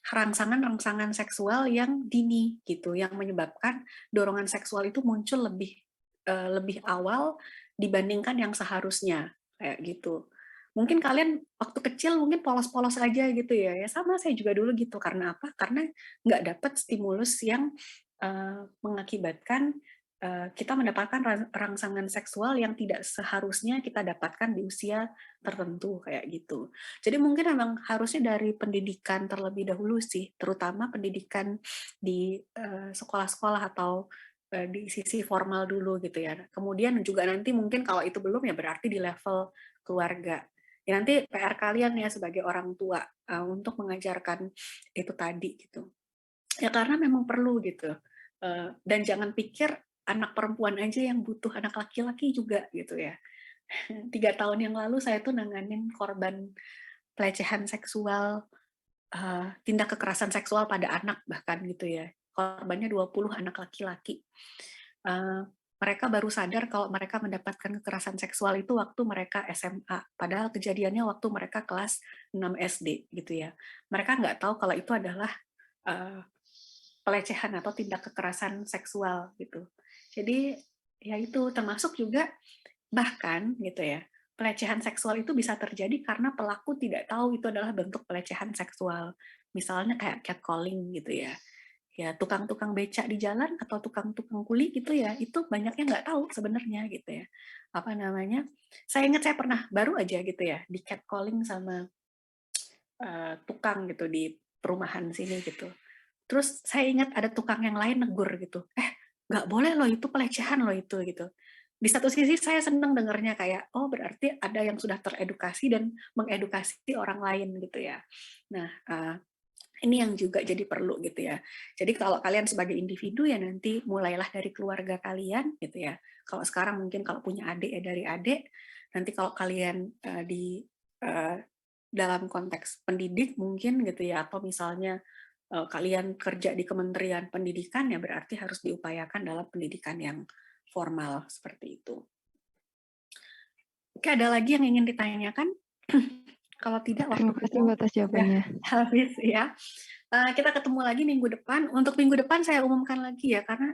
Rangsangan-rangsangan seksual yang dini gitu, yang menyebabkan dorongan seksual itu muncul lebih awal dibandingkan yang seharusnya kayak gitu. Mungkin kalian waktu kecil mungkin polos-polos aja gitu ya. Ya sama saya juga dulu gitu. Karena apa? Karena nggak dapat stimulus yang mengakibatkan kita mendapatkan rangsangan seksual yang tidak seharusnya kita dapatkan di usia tertentu kayak gitu. Jadi mungkin memang harusnya dari pendidikan terlebih dahulu sih, terutama pendidikan di sekolah-sekolah atau di sisi formal dulu gitu ya. Kemudian juga nanti mungkin kalau itu belum ya berarti di level keluarga. Ya nanti PR kalian ya sebagai orang tua untuk mengajarkan itu tadi gitu. Ya karena memang perlu gitu. Dan jangan pikir anak perempuan aja yang butuh, anak laki-laki juga gitu ya. 3 tahun yang lalu saya tuh nanganin korban pelecehan seksual, tindak kekerasan seksual pada anak bahkan gitu ya. Korbannya 20 anak laki-laki. Mereka baru sadar kalau mereka mendapatkan kekerasan seksual itu waktu mereka SMA. Padahal kejadiannya waktu mereka kelas 6 SD gitu ya. Mereka nggak tahu kalau itu adalah pelecehan atau tindak kekerasan seksual gitu. Jadi ya itu termasuk juga bahkan gitu ya, pelecehan seksual itu bisa terjadi karena pelaku tidak tahu itu adalah bentuk pelecehan seksual. Misalnya kayak catcalling gitu ya. Ya tukang-tukang becak di jalan atau tukang-tukang kuli gitu ya, itu banyaknya nggak tahu sebenarnya gitu ya. Apa namanya? Saya ingat saya pernah baru aja gitu ya di catcalling sama tukang gitu di perumahan sini gitu. Terus saya ingat ada tukang yang lain negur gitu, nggak boleh loh itu pelecehan loh itu gitu. Di satu sisi saya senang dengarnya kayak, oh berarti ada yang sudah teredukasi dan mengedukasi orang lain gitu ya. Nah, ini yang juga jadi perlu gitu ya. Jadi kalau kalian sebagai individu ya nanti mulailah dari keluarga kalian gitu ya. Kalau sekarang mungkin kalau punya adik ya dari adik, nanti kalau kalian di dalam konteks pendidik mungkin gitu ya, atau misalnya kalian kerja di Kementerian Pendidikan ya berarti harus diupayakan dalam pendidikan yang formal seperti itu. Oke, ada lagi yang ingin ditanyakan? Kalau tidak, waktu Terima kasih atas jawabannya. habis ya. Kita ketemu lagi minggu depan. Untuk minggu depan saya umumkan lagi ya, karena